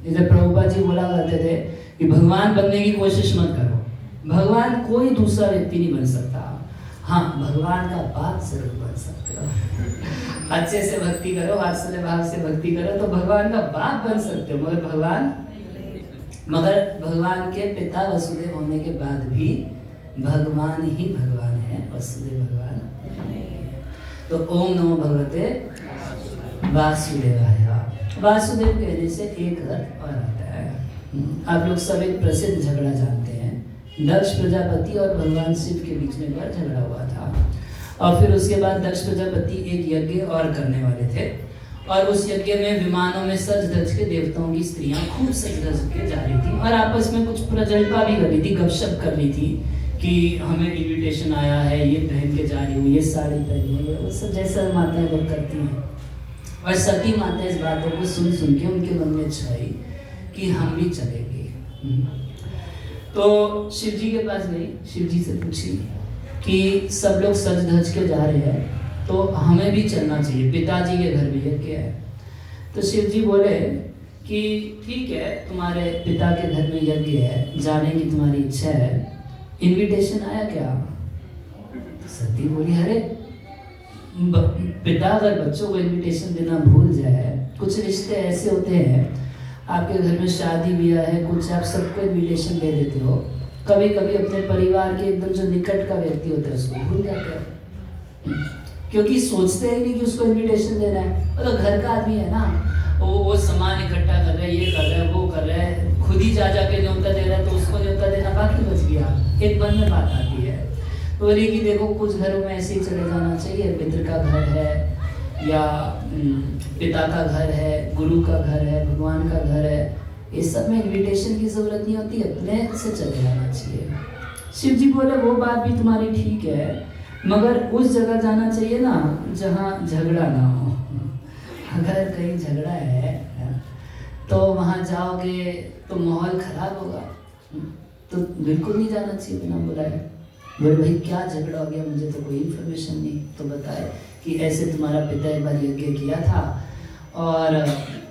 A: जैसे प्रभुपाद जी बोला करते थे कि भगवान बनने की कोशिश मत करो, भगवान कोई दूसरा व्यक्ति नहीं बन सकता। हाँ, भगवान का बाप जरूर बन सकते हो। अच्छे से भक्ति करो, वात्सल्य भाव से भक्ति करो तो भगवान का बाप बन सकते हो, मगर भगवान के पिता वसुदेव होने के बाद भी भगवान ही भगवान है, वसुदेव भगवान। तो ओम नमो भगवते वासुदेवाय। वासुदेव कहने से एक अर्थ और आता है। आप लोग सब एक प्रसिद्ध झगड़ा जानते हैं, दक्ष प्रजापति और भगवान शिव के बीच में बार झगड़ा हुआ था, और फिर उसके बाद दक्ष प्रजापति एक यज्ञ और करने वाले थे, और उस यज्ञ में विमानों में सज धज के देवताओं की स्त्रियां खूब सज धज के जा रही थी, और आपस में कुछ प्रजल्पा भी कर रही थी, गपशप कर रही थी कि हमें इनविटेशन आया है, ये पहन के जा रही हूँ, ये साड़ी पहनी है, वो सब जैसा माताएं लोग करती हैं। और सती माता इस बातों को सुन सुन के उनके मन में छाई कि हम भी चलेंगे। तो शिव जी के पास गई, शिव जी से पूछी कि सब लोग सज धज के जा रहे हैं तो हमें भी चलना चाहिए, पिताजी के घर भी यज्ञ है। तो शिव जी बोले कि ठीक है, तुम्हारे पिता के घर में यज्ञ है, जाने की तुम्हारी इच्छा है, इनविटेशन आया क्या? सती बोली अरे पिता अगर बच्चों को इनविटेशन देना भूल जाए, कुछ रिश्ते ऐसे होते हैं, आपके घर में शादी ब्याह है, कुछ आप सबको इनविटेशन दे देते हो, कभी कभी अपने परिवार के एकदम जो निकट का व्यक्ति होता है उसको भूल जाते हैं, क्योंकि सोचते हैं नहीं कि उसको इनविटेशन देना है। मतलब घर का आदमी है ना, वो सामान इकट्ठा कर रहा है, ये कर रहा है, वो कर रहा है, खुद ही जा के न्योता दे रहा है, तो उसको न्योता देना बाकी बच गया। एक मन में बात आती है, तो बोली कि देखो कुछ घरों में ऐसे ही चले जाना चाहिए, पितृ का घर है या पिता का घर है, गुरु का घर है, भगवान का घर है, इस सब में इनविटेशन की जरूरत नहीं होती, अपने से चले जाना चाहिए। शिव जी बोले वो बात भी तुम्हारी ठीक है, मगर उस जगह जाना चाहिए ना जहाँ झगड़ा ना हो। अगर कहीं झगड़ा है तो वहाँ जाओगे तो माहौल खराब होगा, तो बिल्कुल नहीं जाना चाहिए बिना बुलाए। बोले भाई क्या झगड़ा हो गया, मुझे तो कोई इन्फॉर्मेशन नहीं। तो बताए कि ऐसे तुम्हारा पिता एक बार यज्ञ किया था, और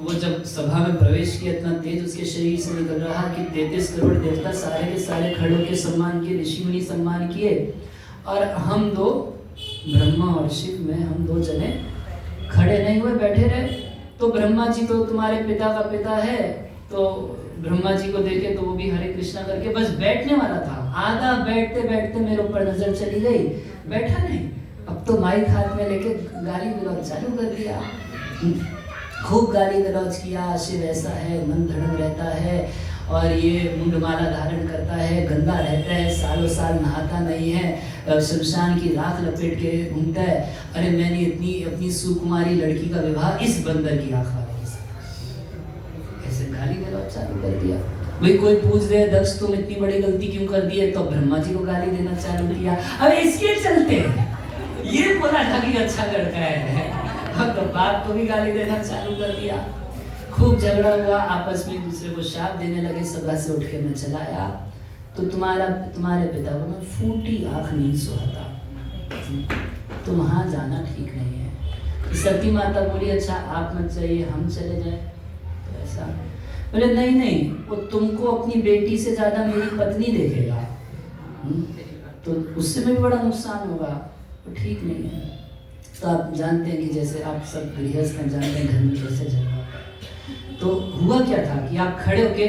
A: वो जब सभा में प्रवेश किया, इतना तेज उसके शरीर से निकल रहा कि 33 करोड़ देवता सारे के सारे खड़े होकर सम्मान किए, ऋषि मुनि सम्मान किए, और हम दो, ब्रह्मा और शिव में हम दो जने खड़े नहीं हुए, बैठे रहे। तो ब्रह्मा जी तो तुम्हारे पिता का पिता है, तो ब्रह्मा जी को देखे तो वो भी हरे कृष्णा करके बस बैठने वाला था, आधा बैठते बैठते मेरे ऊपर नजर चली गई, बैठा नहीं। अब तो माइक हाथ में लेके गाली गलौज चालू कर दिया, खूब गाली गलौज किया, शिव ऐसा है, मन धड़म रहता है, और ये मुंडमाला धारण करता है, गंदा रहता है, सालों साल नहाता नहीं है, शमशान की राख लपेट के घूमता है। अरे मैंने इतनी अपनी सुकुमारी लड़की का विवाह इस बंदर की आंख वाले के साथ, ऐसे गाली गलौज चालू कर दिया। भाई कोई पूछ रहे दक्ष तुम इतनी बड़ी गलती क्यों कर दी है, तो ब्रह्मा जी को गाली देना चालू किया। अब इसके चलते ये बोला था कि अच्छा लड़का है, अब तो बाप को भी गाली देना चालू कर दिया। खूब झगड़ा हुआ, आपस में एक दूसरे को शाप देने लगे। सभा से उठ के मैं चला आया तो तुम्हारे पिता को मैं फूटी आंख नहीं सुहाता, तो वहाँ जाना ठीक नहीं है। सती माता बोली अच्छा आप मत जाइए, हम चले जाए। तो ऐसा बोले नहीं, वो तुमको अपनी बेटी से ज्यादा मेरी पत्नी देखेगा, तो उससे भी बड़ा नुकसान होगा, तो ठीक नहीं है। तो आप जानते हैं कि जैसे आप सब गृहस्थ में जानते हैं घर में कैसे झगड़ा होता है। तो हुआ क्या था कि आप खड़े होके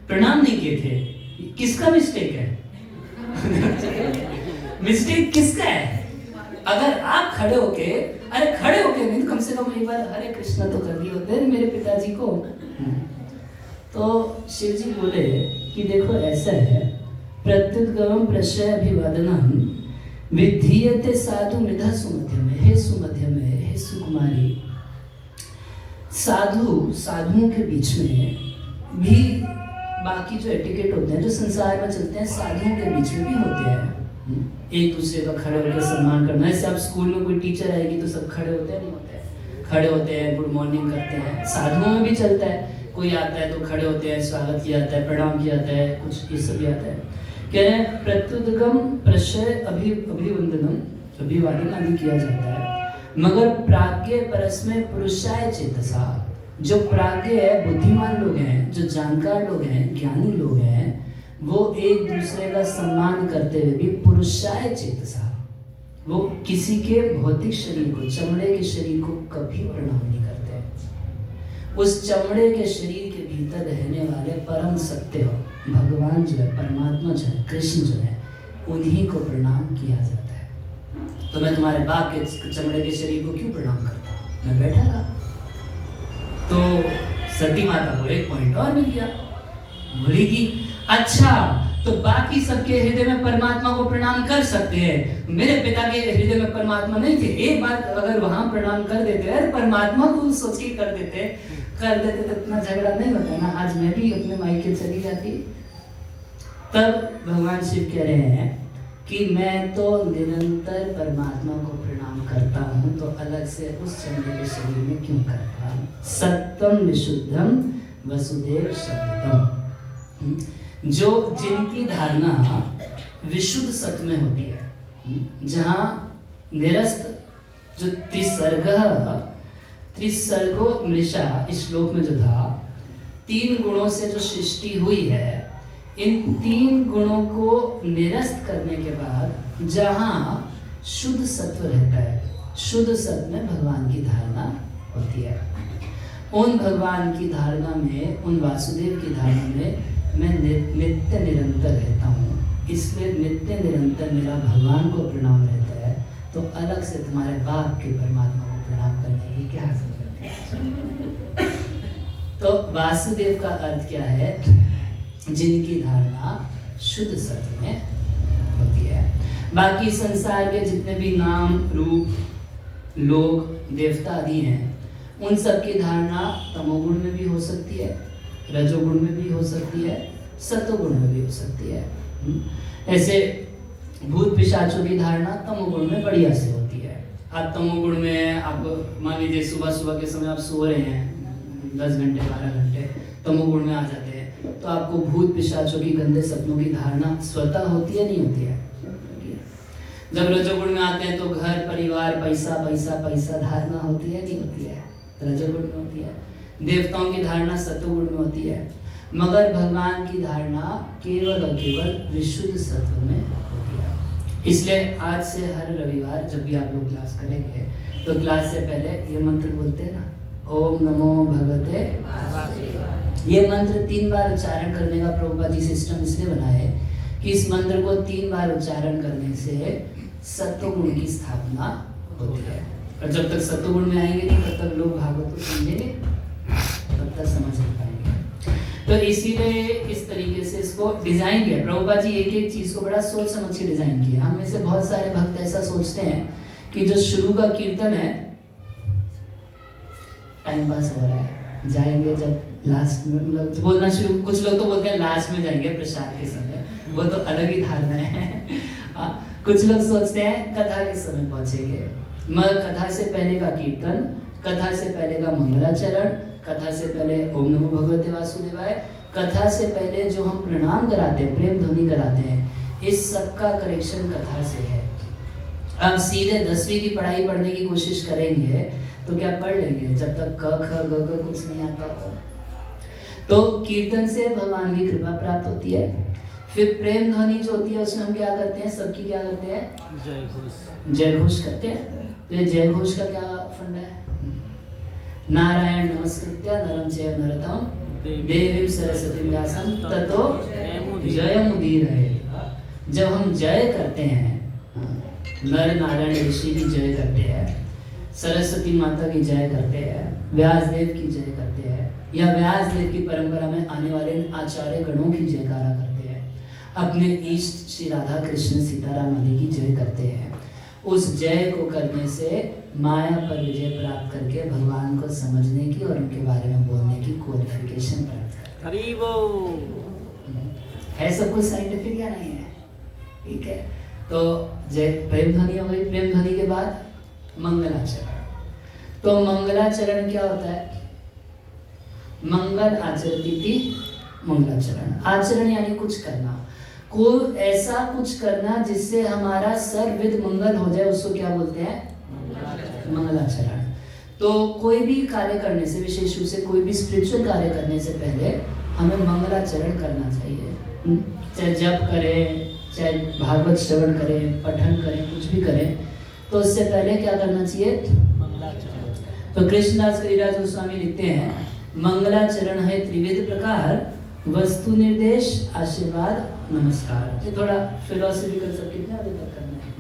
A: प्रणाम नहीं किए थे। किसका मिस्टेक है? मिस्टेक किसका है? अगर आप खड़े होके नहीं, कम से कम एक बार हरे कृष्णा तो कर दिए होते मेरे पिताजी को। तो शिव जी बोले कि देखो ऐसा है, प्रत्युद्गमं प्रशय अभिवादनम विधीयते साधु मृधा सुमध्यमे। हे सुमध्यमे, हे सुकुमारी, साधुओं के बीच में भी बाकी जो एटिकेट होते हैं जो संसार में चलते हैं, साधुओं के बीच में भी होते हैं। एक दूसरे का खड़े होकर सम्मान करना। ऐसे आप स्कूल में कोई टीचर आएगी तो सब खड़े होते हैं, नहीं होते हैं? खड़े होते हैं, गुड मॉर्निंग करते हैं। साधुओं में भी चलता है, कोई आता है तो खड़े होते हैं, स्वागत किया जाता है, प्रणाम किया जाता है, कुछ ये सब भी आता है। कह रहे हैं प्रत्युद्गम प्रशय अभिवादन आदि किया जाता है, मगर प्राज्ञ परस्मै पुरुषाय चेतसा। जो प्राज्ञ है, बुद्धिमान लोग हैं, जो जानकार लोग हैं, ज्ञानी लोग हैं, वो एक दूसरे का सम्मान करते हुए भी पुरुषाय चेतसा, वो किसी के भौतिक शरीर को, चमड़े के शरीर को कभी प्रणाम नहीं करते। उस चमड़े के शरीर के भीतर रहने वाले परम सत्य हो भगवान जो है, परमात्मा जो है, कृष्ण जो है, उन्हीं को प्रणाम किया जाता है। तो मैं तुम्हारे बाप के चमड़े के शरीर को क्यों प्रणाम करता हूँ? मैं बैठा था। तो सती माता को एक पॉइंट और मिल गया, बोली कि अच्छा तो बाकी सबके हृदय में परमात्मा को प्रणाम कर सकते हैं, मेरे पिता के हृदय में परमात्मा नहीं थे। एक बार अगर वहां प्रणाम कर देते हैं, परमात्मा को सोच के कर देते तो इतना झगड़ा नहीं होता ना। आज मैं भी अपने मायके चली जाती। तब भगवान शिव कह रहे हैं कि मैं तो निरंतर परमात्मा को प्रणाम करता हूँ, तो अलग से उस चमड़े के शरीर में क्यों करता हूँ? सत्यम विशुद्धम वसुदेव शब्दम। जो जिनकी धारणा विशुद्ध सत्य में होती है, जहाँ निरस्त जो त्रिसर्गो मृषा, इस श्लोक में जो था, 3 गुणों से जो सृष्टि हुई है, इन 3 गुणों को निरस्त करने के बाद जहाँ शुद्ध सत्व रहता है, शुद्ध सत्व में भगवान की धारणा होती है। उन भगवान की धारणा में, उन वासुदेव की धारणा में मैं नित्य निरंतर रहता हूँ, इसलिए नित्य निरंतर मेरा भगवान को प्रणाम रहता है। तो अलग से तुम्हारे बाप के परमात्मा को प्रणाम करने की क्या जरूरत है? तो वासुदेव का अर्थ क्या है? जिनकी धारणा शुद्ध सत्य में होती है। बाकी संसार के जितने भी नाम रूप लोग देवता आदि हैं, उन सब की धारणा तमोगुण में भी हो सकती है, रजोगुण में भी हो सकती है, सतोगुण में भी हो सकती है। ऐसे भूत पिशाचों की धारणा तमोगुण में बढ़िया से होती है। आप तमोगुण में, आप मान लीजिए सुबह के समय आप सो रहे हैं 10 घंटे 12 घंटे, तमोगुण में आ जाते हैं, तो आपको भूत पिशाचों की गंदे सपनों की धारणा स्वतः होती है, नहीं होती है? जब रजोगुण में आते हैं तो घर परिवार पैसा पैसा पैसा धारणा होती है, नहीं होती है? रजोगुण में होती है। देवताओं की धारणा सतोगुण में होती है, मगर भगवान की धारणा केवल और केवल विशुद्ध सत्व में होती है। इसलिए आज से हर रविवार जब भी आप लोग क्लास करेंगे तो क्लास से पहले ये मंत्र बोलते हैं ना, ओम नमो भगवते। ये मंत्र 3 बार उच्चारण करने का प्रभुपाद जी सिस्टम इसलिए बनाया है कि इस मंत्र को 3 बार उच्चारण करने से सत्वगुण की स्थापना होती है। और जब तक सत्वगुण में आएंगे नहीं तब तक लोग भागवत को समझेंगे, तब तक समझ नहीं पाएंगे। तो इसीलिए इस तरीके से इसको डिजाइन किया प्रभुपाद जी। एक एक चीज को बड़ा सोच समझ के डिजाइन किया। हम में से बहुत सारे भक्त ऐसा सोचते हैं कि जो शुरू का कीर्तन है टाइम पास हो रहा है, जाएंगे जब लास्ट में, मतलब बोलना शुरू, कुछ लोग तो बोलते हैं लास्ट में जाएंगे प्रसाद के समय, वो तो अलग ही धारणा है। कुछ लोग सोचते हैं कथा के समय पहुंचेंगे, मगर कथा से पहले का कीर्तन, कथा से पहले का मंगलाचरण, कथा से पहले ओम नमो भगवते वासुदेवाय, कथा से पहले जो हम प्रणाम कराते हैं, प्रेम ध्वनि कराते हैं, इस सब का करेक्शन कथा से है। अब सीधे 10वीं की पढ़ाई पढ़ने की कोशिश करेंगे तो क्या पढ़ लेंगे जब तक क ख ग घ कुछ नहीं आता हो। तो कीर्तन से भगवान की कृपा प्राप्त होती है। फिर प्रेम ध्वनि जो होती है उसमें हम क्या करते हैं, सबकी क्या करते हैं, जय घोष करते हैं। तो ये जय घोष का क्या फंड है, नारायण नमस्कृत्य नरम चैव नरोत्तमं देवीं सरस्वतीं व्यासं ततो जयमुदीरये। जब हम जय करते हैं, नर नारायण ऋषि की जय करते हैं, सरस्वती माता की जय करते हैं, व्यासदेव की जय करते हैं, या व्यासदेव की परंपरा में आने वाले आचार्य गणों की जयकारा करते हैं, अपने इष्ट श्री राधा कृष्ण सीताराम आदि की जय करते हैं, उस जय को करने से माया पर विजय प्राप्त करके भगवान को समझने की और उनके बारे में बोलने की क्वालिफिकेशन प्राप्त करते हैं।
B: हरि बोल।
A: है सब कुछ साइंटिफिक या नहीं है? ठीक है। तो जय प्रेम ध्वनि हो गई। प्रेम ध्वनि के बाद मंगलाचरण। तो मंगलाचरण क्या होता है? मंगल आचरती थी मंगलाचरण। आचरण यानी कुछ करना, कोई ऐसा कुछ करना जिससे हमारा सर्वविध मंगल हो जाए, उसको क्या बोलते हैं? मंगलाचरण। तो कोई भी कार्य करने से, विशेष रूप से कोई भी स्पिरिचुअल कार्य करने से पहले हमें मंगलाचरण करना चाहिए। चाहे जप करें, चाहे भागवत श्रवण करें, पठन करें, कुछ भी करें, तो उससे पहले क्या करना चाहिए? मंगलाचरण। तो कृष्णदास कविराज गोस्वामी लिखते हैं, मंगलाचरण है त्रिविध प्रकार, वस्तु निर्देश, आशीर्वाद, नमस्कार। ये थोड़ा फिलोसफिकल सब कितना अभी तक करना है?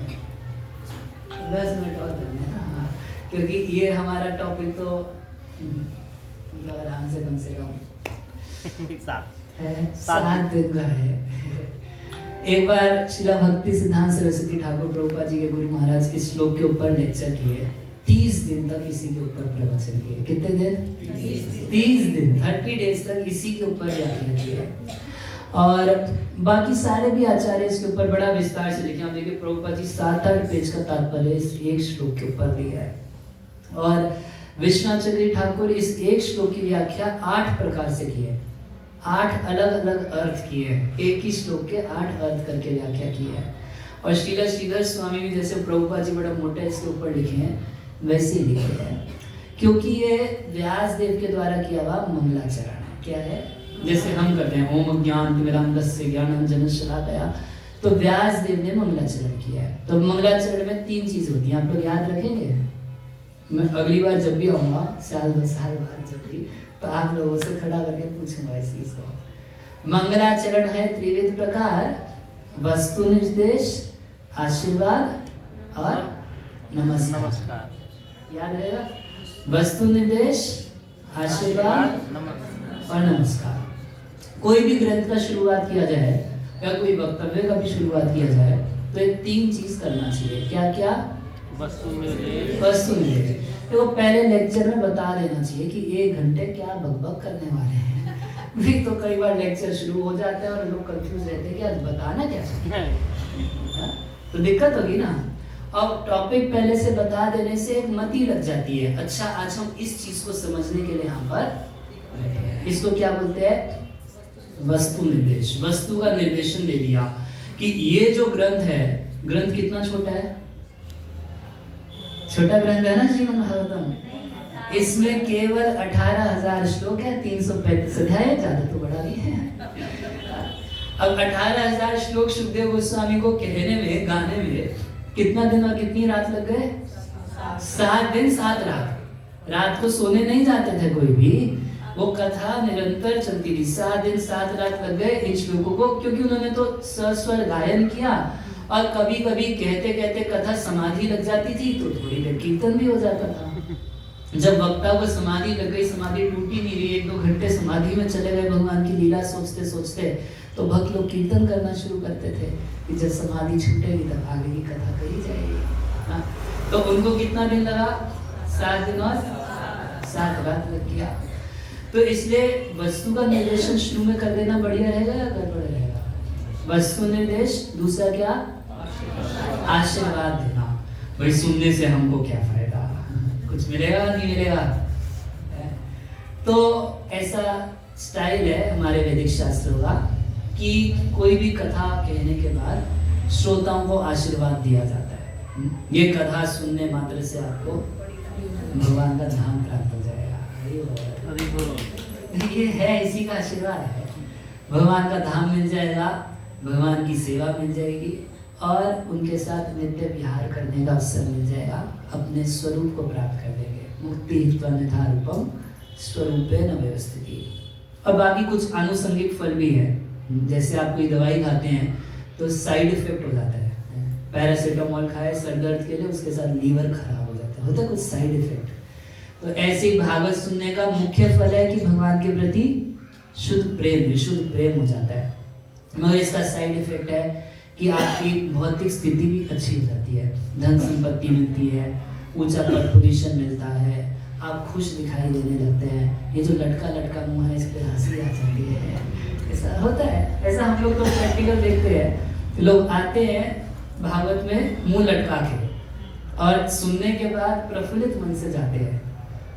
A: 10 मिनट और करना है ना, क्योंकि ये हमारा टॉपिक तो आराम से कम 7 दिन का है। एक बार श्रीला भक्ति सिद्धांत सरस्वती ठाकुर प्रभुपाद जी के गुरु महाराज इस श्लोक के ऊपर लेक्चर किए। 30 दिन तक इसी के ऊपर प्रवचन किए। कितने दिन? 30 दिन, 30 डेज तक इसी के ऊपर व्याख्यान किए। और बाकी सारे भी आचार्य इसके ऊपर बड़ा विस्तार से लिखे। आप देखिए प्रभुपाद जी 7-8 पेज का तात्पर्य इस एक श्लोक के ऊपर दिया है। और विश्वनाथ चक्री ठाकुर इस एक श्लोक की व्याख्या 8 प्रकार से की है। 8 अलग अलग अर्थ किए हैं, एक ही श्लोक के 8 अर्थ करके व्याख्या की है। और श्रीला श्रीधर स्वामी भी जैसे प्रभुपाद जी बड़ा मोटा इसके ऊपर लिखे हैं, वैसे ही लिखे हैं, क्योंकि ये व्यासदेव के द्वारा किया हुआ मंगलाचरण है। क्या है? जैसे हम करते हैं ओम ज्ञानतिमिरान्धस्य ज्ञानांजन शलाकया, तो व्यासदेव ने मंगलाचरण किया है। तो मंगलाचरण में 3 चीज होती हैं, आप लोग याद रखेंगे? मैं अगली बार जब भी आऊँगा, साल 2 साल बाद जब भी, तो आप लोगों से खड़ा करके पूछूंगा इस चीज को। मंगलाचरण है त्रिविध प्रकार, वस्तु निर्देश, आशीर्वाद और नमस्कार। याद रहेगा? वस्तु निर्देश, आशीर्वाद और नमस्कार। कोई भी ग्रंथ का शुरुआत किया जाए या कोई वक्तव्य का भी शुरुआत किया जाए तो ये 3 चीज करना चाहिए। क्या क्या? वस्तु निर्देश। तो पहले लेक्चर में बता देना चाहिए कि 1 घंटे क्या बकबक करने वाले हैं। भी तो कई बार लेक्चर शुरू हो जाते हैं और लोग कंफ्यूज रहते हैं कि आज बताना क्या है, तो दिक्कत होगी ना। अब टॉपिक पहले से बता देने से एक मति लग जाती है। अच्छा, आज हम इस चीज को समझने के लिए यहाँ पर, इसको क्या बोलते हैं? वस्तु निर्देश। वस्तु का निर्देशन दे दिया कि ये जो ग्रंथ है, ग्रंथ कितना छोटा है? छोटा ग्रंथ है ना श्रीमद् भागवतम। इसमें केवल 18,000 श्लोक है, 335 अध्याय, ज्यादा तो बड़ा नहीं है। अब 18,000 श्लोक सुखदेव गोस्वामी को कहने में, गाने में कितना दिन और कितनी रात लग गए? 7 दिन 7 रात। रात को सोने नहीं जाते थे कोई भी, वो कथा निरंतर चलती थी। 7 दिन 7 रात लग गए इन श्लोकों को, क्योंकि उन्होंने तो सस्वर गायन किया और कभी कभी कहते कहते कथा समाधि लग जाती थी तो थोड़ी देर कीर्तन भी हो जाता था। जब वक्ता को समाधि लग गई, समाधि टूटी नहीं रही, 1-2 घंटे समाधि में चले गए भगवान की लीला सोचते सोचते, तो भक्त लोग कीर्तन करना शुरू करते थे कि जब समाधि छूटेगी तब आगे की कथा कही जाएगी। तो उनको कितना दिन लगा? 7 दिन और 7 रात लग गया। तो इसलिए वस्तु का निर्देशन शुरू में कर देना बढ़िया रहेगा या गड़बड़ रहेगा? वस्तु निर्देश। दूसरा क्या? आशीर्वाद देना। भाई सुनने से हमको क्या फायदा, कुछ मिलेगा नहीं मिलेगा? तो ऐसा स्टाइल है हमारे वैदिक शास्त्रों का कि कोई भी कथा कहने के बाद श्रोताओं को आशीर्वाद दिया जाता है। ये कथा सुनने मात्र से आपको भगवान का धाम प्राप्त हो जाएगा। ये है, इसी का आशीर्वाद है। भगवान का धाम मिल जाएगा, भगवान की सेवा मिल जाएगी और उनके साथ नित्य विहार करने का अवसर मिल जाएगा। अपने स्वरूप को प्राप्त कर लेंगे। मुक्ति त्वन्यथा रूपम स्वरूपेण व्यवस्थिति। और बाकी कुछ आनुषंगिक फल भी है। जैसे आप कोई दवाई खाते हैं तो साइड इफेक्ट हो जाता है। पैरासीटामोल खाए सर दर्द के लिए, उसके साथ लीवर खराब हो जाता है, होता है कुछ साइड इफेक्ट। तो ऐसे ही भागवत सुनने का मुख्य फल है कि भगवान के प्रति शुद्ध प्रेम, विशुद्ध प्रेम हो जाता है। मगर इसका साइड इफेक्ट है कि आपकी भौतिक स्थिति भी अच्छी हो जाती है, धन संपत्ति मिलती है, ऊंचा पद पोजीशन मिलता है, आप खुश दिखाई देने लगते हैं। ये जो लटका लटका मुंह है, इस पे हंसी आ जाती है। ऐसा होता है, ऐसा हम लोग तो प्रैक्टिकल देखते हैं। लोग आते हैं भागवत में मुंह लटका के और सुनने के बाद प्रफुल्लित मन से जाते हैं।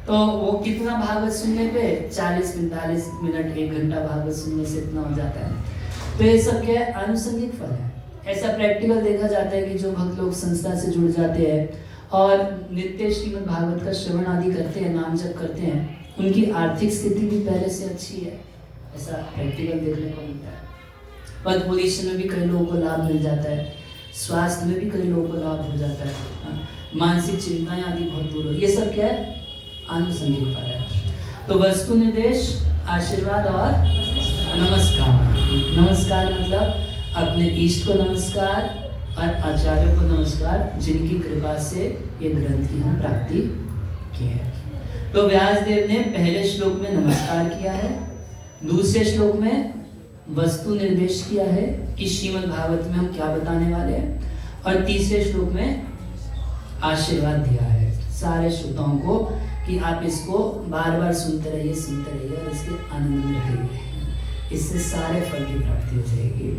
A: तो वो कितना भागवत सुनने पे 40-45 मिनट 1 घंटा भागवत सुनने से इतना हो जाता है। तो ये सब क्या है, आनुषंगिक फल है। ऐसा प्रैक्टिकल देखा जाता है कि जो भक्त लोग संस्था से जुड़ जाते हैं और नित्य श्रीमद् भागवत का श्रवण आदि करते हैं, नाम जप करते हैं, उनकी आर्थिक स्थिति भी पहले से अच्छी है। ऐसा प्रैक्टिकल देखने को मिलता है। पद पोजीशन में भी कई लोगों को लाभ मिल जाता है, स्वास्थ्य में भी कई लोगों को लाभ हो जाता है, मानसिक चिंताएं आदि बहुत दूर हो। ये सब क्या है, आनुषंगिक फल है। तो वस्तु निर्देश, आशीर्वाद और नमस्कार। नमस्कार मतलब अपने इष्ट को नमस्कार और आचार्यों को नमस्कार, जिनकी कृपा से ये ग्रंथ की हम प्राप्ति की है। तो व्यासदेव ने पहले श्लोक में नमस्कार किया है, दूसरे श्लोक में वस्तु निर्देश किया है कि श्रीमद् भागवत में हम क्या बताने वाले हैं, और तीसरे श्लोक में आशीर्वाद दिया है सारे श्रोताओं को कि आप इसको बार बार सुनते रहिए और इसके आनंद में रहिए। इससे सारे फल की प्राप्ति हो जाएगी।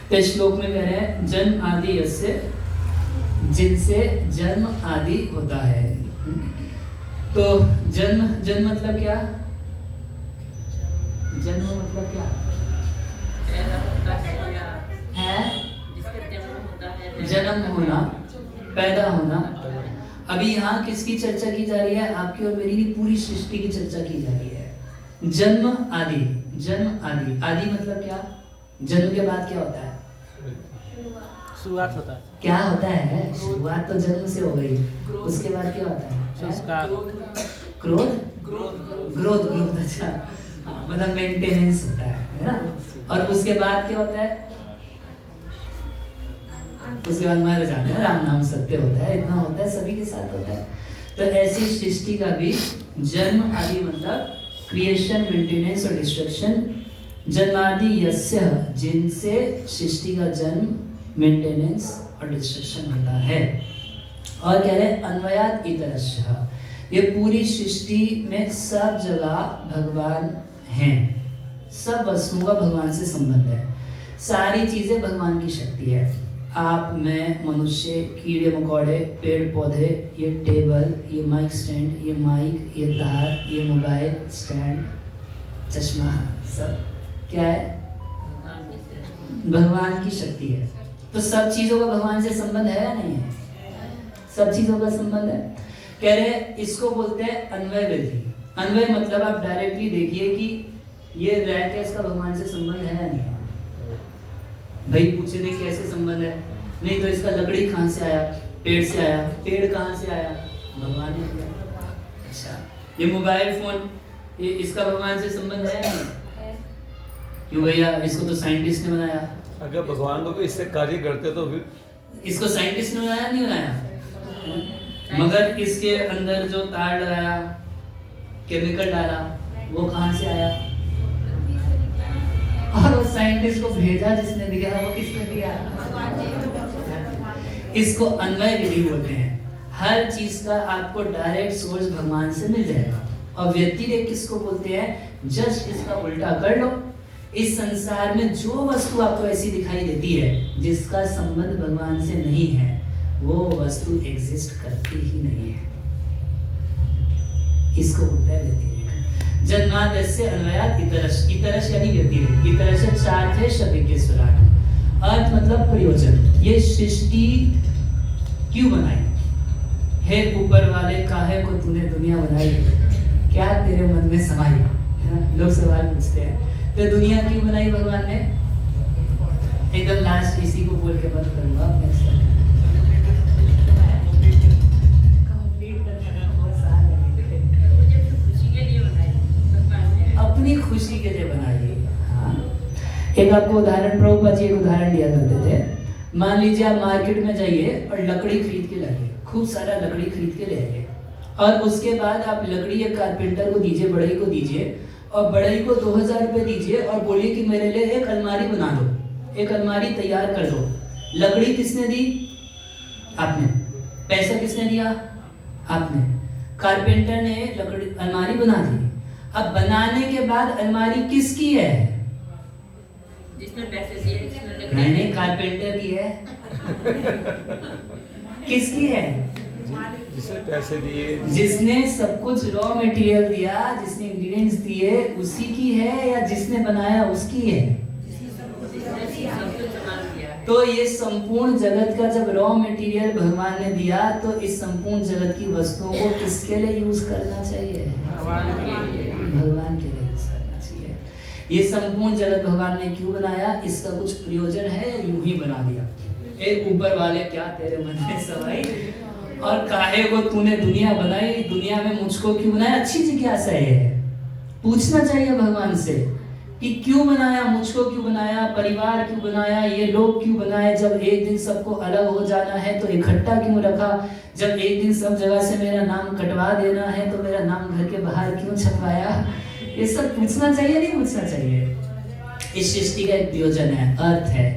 A: तो श्लोक में कह रहे हैं जन्म आदि यस्य, जिनसे जन्म आदि होता है। तो जन्म मतलब क्या, जन्म मतलब क्या है? जन्म होना, पैदा होना। अभी यहाँ किसकी चर्चा की जा रही है? आपकी और मेरी पूरी सृष्टि की चर्चा की जा रही है। जन्म आदि, जन्म आदि, आदि मतलब क्या? जन्म के बाद क्या होता है?
B: शुरुआत होता है।
A: क्या होता है? शुरुआत तो जन्म से हो गई, उसके बाद क्या होता है? क्रोध, ग्रोथ। अच्छा, मतलब मेंटेनेंस होता है ना। और उसके बाद क्या होता है? उसके बाद मर जाते हैं, राम नाम सत्य होता है। इतना होता है, सभी के साथ होता है। तो ऐसी सृष्टि का भी जन्म आदि मतलब क्रिएशन, मेंटेनेंस और डिस्ट्रक्शन। जन्मादि यस्य, जिनसे सृष्टि का जन्म, मेंटेनेंस और डिस्ट्रक्शन होता है। और कह रहे अन्वयात इतरस्य, ये पूरी सृष्टि में सब जगह भगवान हैं, सब वस्तुओं का भगवान से संबंध है। सारी चीजें भगवान की शक्ति है। आप, मैं, मनुष्य, कीड़े मकोड़े, पेड़ पौधे, ये टेबल, ये माइक स्टैंड, ये माइक, ये तार, ये मोबाइल स्टैंड, चश्मा, सब क्या है? भगवान की शक्ति है। तो सब चीजों का भगवान से संबंध है या नहीं है? सब चीजों का संबंध है। कह रहे इसको बोलते हैं अन्वय विधि। अन्वय मतलब आप डायरेक्टली देखिए कि ये रैक है, इसका भगवान से संबंध है या नहीं? भाई पूछे नहीं कैसे संबंध है, नहीं तो इसका लकड़ी कहाँ से आया? पेड़ से आया। पेड़ कहाँ से आया? भगवान ने दिया। अच्छा, ये मोबाइल फोन, ये इसका भगवान से संबंध है या नहीं? क्यों भैया, इसको तो साइंटिस्ट ने बनाया।
D: अगर भगवान को इससे कार्य करते तो फिर
A: इसको साइंटिस्ट ने बनाया नहीं बनाया? मगर इसके अंदर जो तार लगाया, केमिकल डाला, वो कहाँ से आया? और वो साइंटिस्ट को भेजा जिसने दिया, वो किसने दिया? इसको अन्वय विधि बोलते हैं। हर चीज का आपको डायरेक्ट सोर्स भगवान से मिल जाएगा। और व्यतिरेक किसको बोलते हैं? जस्ट इसका उल्टा कर लो। इस संसार में जो वस्तु आपको ऐसी दिखाई देती है जिसका संबंध भगवान से नहीं है, वो वस्तु एग्जिस्ट करती ही नहीं है। इसको बोलता है व्यतिरेक। जन्माद्यस्य अन्वयात् इतरश, इतरश यानी व्यतिरेक, इतरश चार्थ शब्द स्वराट, अर्थ मतलब प्रयोजन। ये सृष्टि क्यों बनाई? हे ऊपर वाले, काहे को तूने दुनिया बनाई, क्या तेरे मन में समाई? लोग सवाल पूछते हैं, तो दुनिया क्यों बनाई भगवान ने? एकदम लास्ट इसी को बोल के बंद करूंगा। अपनी खुशी के लिए बनाई। हाँ। एक आपको उदाहरण, प्रभुपाद जी एक उदाहरण दिया करते थे। मान लीजिए आप मार्केट में जाइए और लकड़ी खरीद के लाइए, खूब सारा लकड़ी खरीद के ले आइए, और उसके बाद आप लकड़ी एक कारपेंटर को दीजिए, बढ़ई को दीजिए, और बढ़ई को 2000 रुपये दीजिए और बोलिए कि मेरे लिए एक अलमारी बना दो, एक अलमारी तैयार कर दो। लकड़ी किसने दी? आपने। पैसा किसने दिया? आपने। कारपेंटर ने लकड़ी अलमारी बना दी। अब बनाने के बाद अलमारी किसकी है?
C: जिसने पैसे दिए, जिसने लकड़ी,
A: नहीं, कारपेंटर की है। किसकी है?
D: जिसने पैसे दिए,
A: जिसने सब कुछ रॉ मटेरियल दिया, जिसने इंग्रेडिएंट्स दिए, उसी की है या जिसने बनाया उसकी है? तो ये संपूर्ण जगत का जब रॉ मटेरियल भगवान ने दिया, तो इस संपूर्ण जगत की वस्तुओं को किसके लिए यूज करना चाहिए? भगवान के लिए यूज करना चाहिए। ये संपूर्ण जगत भगवान ने क्यों बनाया? इसका कुछ प्रयोजन है या यूं ही बना दिया? एक ऊपर वाले, क्या तेरे मन में समाई, और काहे को तूने दुनिया बनाई, दुनिया में मुझको क्यों बनाया? अच्छी जिज्ञासा है, पूछना चाहिए भगवान से कि क्यों बनाया, मुझको क्यों बनाया, परिवार क्यों बनाया, ये लोग क्यों बनाए, जब एक दिन सबको अलग हो जाना है तो इकट्ठा क्यों रखा, जब एक दिन सब जगह से मेरा नाम कटवा देना है तो मेरा नाम घर के बाहर क्यों छपवाया? ये सब पूछना चाहिए, नहीं पूछना चाहिए? इस सृष्टि का एक प्रयोजन है, अर्थ है,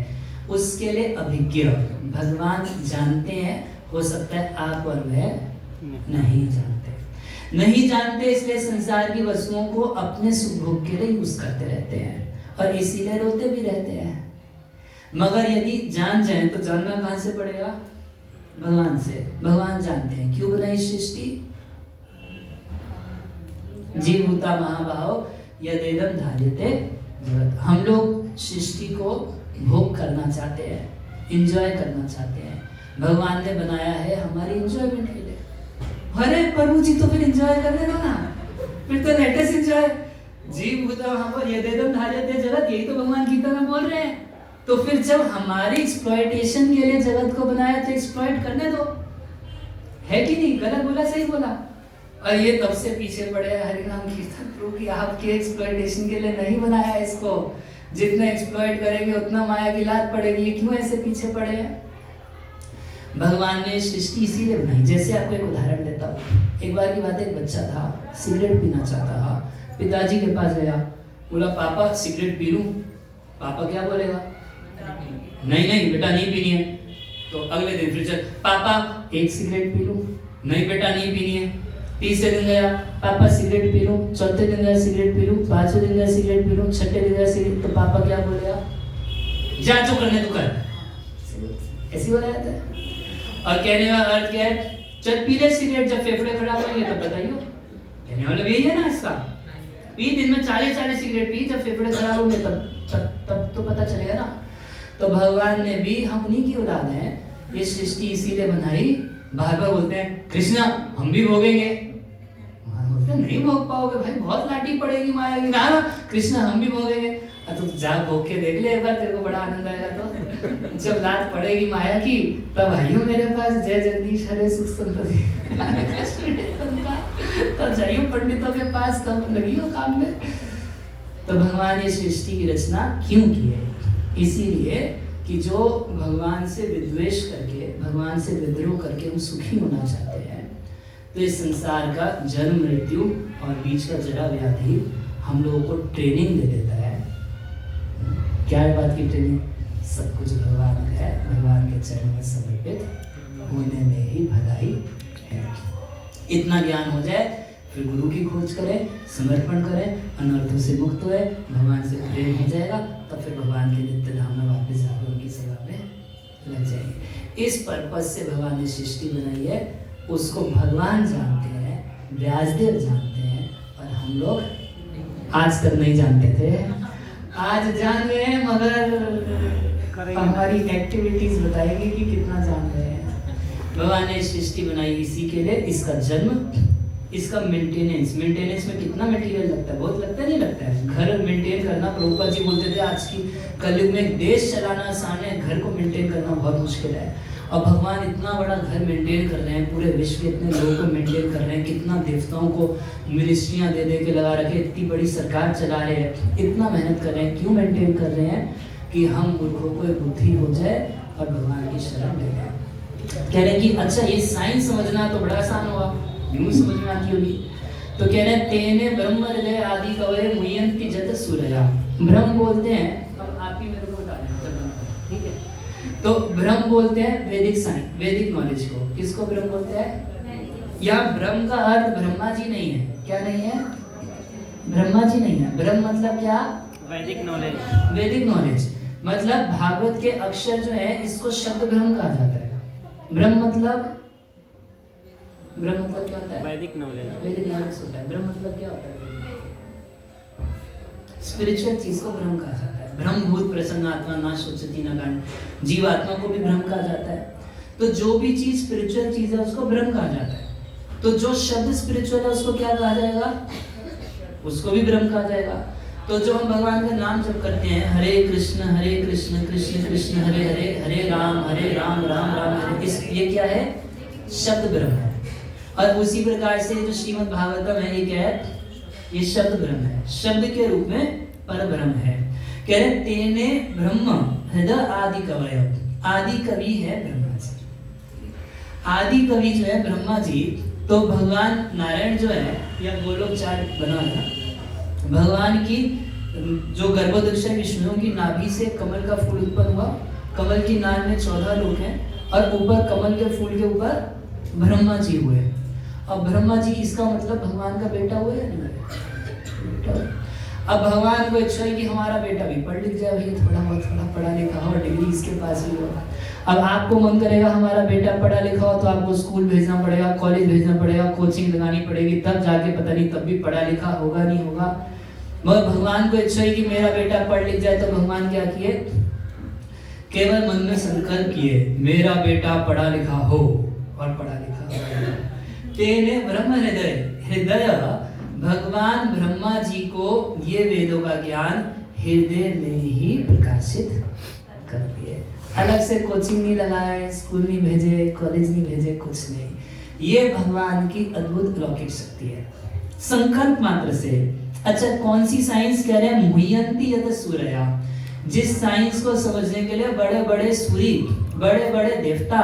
A: उसके लिए अभिज्ञ भगवान जानते हैं। हो सकता है आप और वह नहीं जानते, इसलिए संसार की वस्तुओं को अपने सुख भोग के लिए यूज करते रहते हैं और इसीलिए रोते भी रहते हैं। मगर यदि जान जाए तो जानना कहां से पड़ेगा? भगवान से। भगवान जानते हैं क्यों बनाई सृष्टि। जीवभूता महाभाव यदेदं धार्यते जगत्। हम लोग सृष्टि को भोग करना चाहते हैं, एंजॉय करना चाहते हैं। भगवान ने बनाया है हमारी एंजॉयमेंट के लिए। अरे प्रभु जी, तो फिर एंजॉय करने दो ना, फिर तो लेटेस्ट एंजॉय। जीवभूता महाभाव यदेदं धार्यते जगत्, यही तो भगवान गीता में बोल रहे हैं। तो फिर जब हमारी एक्सप्लॉयटेशन के लिए जगत को बनाया तो एक्सप्लॉयट करने दो, है कि नहीं? गलत बोला, सही बोला? और ये तब से पीछे पड़े हैं हरिनाम कीर्तन प्रभु की, आपके एक्सप्लॉयटेशन के लिए नहीं बनाया इसको। जितना एक्सप्लॉइट करेंगे उतना माया की लात पड़ेगी। ये क्यों ऐसे पीछे पड़े हैं? भगवान ने सृष्टि इसीलिए बनाई। जैसे आपको एक उदाहरण देता हूँ। एक बार की बात है, एक बच्चा था, सिगरेट पीना चाहता था। पिताजी के पास गया, बोला पापा सिगरेट पी लूं? पापा क्या बोलेगा? नहीं बेटा नहीं पीनी है। तो अगले दिन फिर चल, पापा एक सिगरेट पी लूं? नहीं बेटा नहीं पीनी है। तीसरे दिन गया, पापा सिगरेट पी लूं? चौथे दिन गया सिगरेट पी लूं? पांचवें दिन गया सिगरेट पी लूं? छठे दिन गया सिगरेट, तो पापा क्या बोलेगा? जा जो करने तू कर। ऐसी बोला जाता है। और कहने का अर्थ क्या है? चल पी ले सिगरेट, जब फेफड़े खराब होंगे तब बताइयो। कहने वाला यही है ना इसका। पी, दिन में 40 सिगरेट पी, जब फेफड़े खराब होंगे तब तो पता चलेगा ना। तो भगवान ने भी, हम उन्हीं की औलाद हैं, ये सृष्टि इसीलिए बनाई। बार बार बोलते हैं कृष्णा हम भी भोगेंगे, नहीं भोग पाओगे भाई, बहुत लाठी पड़ेगी माया की। ना कृष्णा हम भी भोगेंगे। तो जा भोग के देख ले एक बार, तेरे को बड़ा आनंद आएगा। तो जब लात पड़ेगी माया की तब आइयो मेरे पास, जय जगदीश हरे सुख संतति तब जाइयो पंडितों के पास, तब लगियो काम में। तो भगवान ये सृष्टि की रचना क्यों की है? इसीलिए कि जो भगवान से विद्वेष करके, भगवान से विद्रोह करके हम सुखी होना चाहते हैं, तो इस संसार का जन्म मृत्यु और बीच का जरा व्याधि हम लोगों को ट्रेनिंग दे देता है। क्या है बात की ट्रेनिंग? सब कुछ भगवान का है, भगवान के चरणों में समर्पित होने में ही भलाई है। इतना ज्ञान हो जाए फिर गुरु की खोज करें, समर्पण करें, अनर्थों से मुक्त हुए, भगवान से प्रेम हो जाएगा, तब फिर भगवान के नित्य धाम में वापस जाकर उनकी सेवा में लग जाएंगे। इस पर्पज से भगवान ने सृष्टि बनाई है। उसको भगवान जानते हैं, व्यासदेव जानते हैं, और हम लोग आज तक नहीं जानते थे, आज जान गए हैं, मगर हमारी एक्टिविटीज बताएगी कि कितना जान रहे हैं। भगवान ने सृष्टि बनाई इसी के लिए, इसका जन्म, इसका मेंटेनेंस में कितना मटेरियल लगता है, बहुत लगता है, नहीं लगता है। घर मेंटेन करना, प्रभुपाद जी बोलते थे आज की कलयुग में देश चलाना आसान है, घर को मेंटेन करना बहुत मुश्किल है। और भगवान इतना बड़ा घर मेंटेन कर रहे हैं, पूरे विश्व के इतने लोगों को मेंटेन कर रहे हैं, कितना देवताओं को मिनिस्ट्रियां दे दे के लगा रखे, इतनी बड़ी सरकार चला रहे हैं, इतना मेहनत कर रहे हैं। क्यों मेंटेन कर रहे हैं? कि हम मूर्खों को बुद्धि हो जाए और भगवान की शरण ले लें। कह रहे हैं कि अच्छा ये साइंस समझना तो बड़ा आसान हुआ, यूं समझ में आती होगी। तो कह रहे हैं तेने ब्रह्म हृदय आदि कवये मुह्यन्ति जत सूरया। ब्रह्म बोलते हैं, अब आप ही मेरे को बता दें, ठीक है? तो ब्रह्म बोलते हैं वैदिक साइंस, वैदिक नॉलेज को। किसको ब्रह्म बोलते हैं? या ब्रह्म का अर्थ ब्रह्मा जी नहीं है। क्या नहीं है? ब्रह्मा जी नहीं है। ब्रह्म मतलब क्या?
B: वैदिक नॉलेज।
A: वैदिक नॉलेज मतलब भागवत के अक्षर जो है, इसको शब्द ब्रह्म कहा जाता है। ब्रह्म मतलब क्या होता है?
B: वैदिक नॉलेज।
A: वैदिक नॉलेज होता है। ब्रह्म मतलब क्या होता है? स्पिरिचुअल चीज को ब्रह्म कहा जाता है। ब्रह्म भूत प्रसन्न आत्मा ना सोचती ना गांड। जीवात्मा को भी ब्रह्म कहा जाता है। तो जो भी चीज स्पिरिचुअल चीज है उसको ब्रह्म कहा जाता है। तो जो शब्द स्पिरिचुअल है उसको क्या कहा जाएगा? उसको भी ब्रह्म कहा जाएगा। तो जो हम भगवान का नाम जप करते हैं, हरे कृष्ण कृष्ण कृष्ण हरे हरे, हरे राम राम राम हरे, इस ये क्या है? शब्द ब्रह्म है। और उसी प्रकार से जो श्रीमद् भागवतम है, ये क्या है? ये शब्द ब्रह्म है, शब्द के रूप में पर ब्रह्म है। कह रहे तेने ब्रह्म हृदय आदि कवय, आदि कवि है ब्रह्मा जी। आदि कवि जो है ब्रह्मा जी, तो भगवान नारायण जो है, या गोलोक चार्ट बना है, भगवान की जो गर्भोदक्षय विष्णु की नाभि से कमल का फूल उत्पन्न हुआ। कमल की नाल में 14 लोग हैं और ऊपर कमल के फूल के ऊपर ब्रह्मा जी हुए। अब ब्रह्मा जी इसका मतलब भगवान का बेटा हुए या नहीं? अब भगवान को इच्छा है कि हमारा बेटा भी पढ़ लिख जाए, भैया थोड़ा पढ़ा लिखा हो, डिग्री इसके पास ही हो। अब आपको मन करेगा हमारा बेटा पढ़ा लिखा हो, तो आपको स्कूल भेजना पड़ेगा, कॉलेज भेजना पड़ेगा, कोचिंग लगानी पड़ेगी, तब जाके पता नहीं तब भी पढ़ा लिखा होगा नहीं होगा। मगर भगवान को इच्छा है कि मेरा बेटा पढ़ लिख जाए, तो भगवान क्या किए? केवल मन में संकल्प किए, मेरा बेटा पढ़ा लिखा हो और पढ़ा लिखा हो। तेने ब्रह्म हृदय, भगवान ब्रह्मा जी को ये वेदों का ज्ञान हृदय में ही प्रकाशित कर दिए। अलग से कोचिंग नहीं लगाए, स्कूल नहीं भेजे, कॉलेज नहीं भेजे, कुछ नहीं। ये भगवान की अद्भुत अलौकिक शक्ति है, संकल्प मात्र से। अच्छा, कौन सी साइंस कह रहे हैं? मुह्यन्ति यत सूरया। जिस साइंस को समझने के लिए बड़े बड़े सूरी, बड़े बड़े देवता,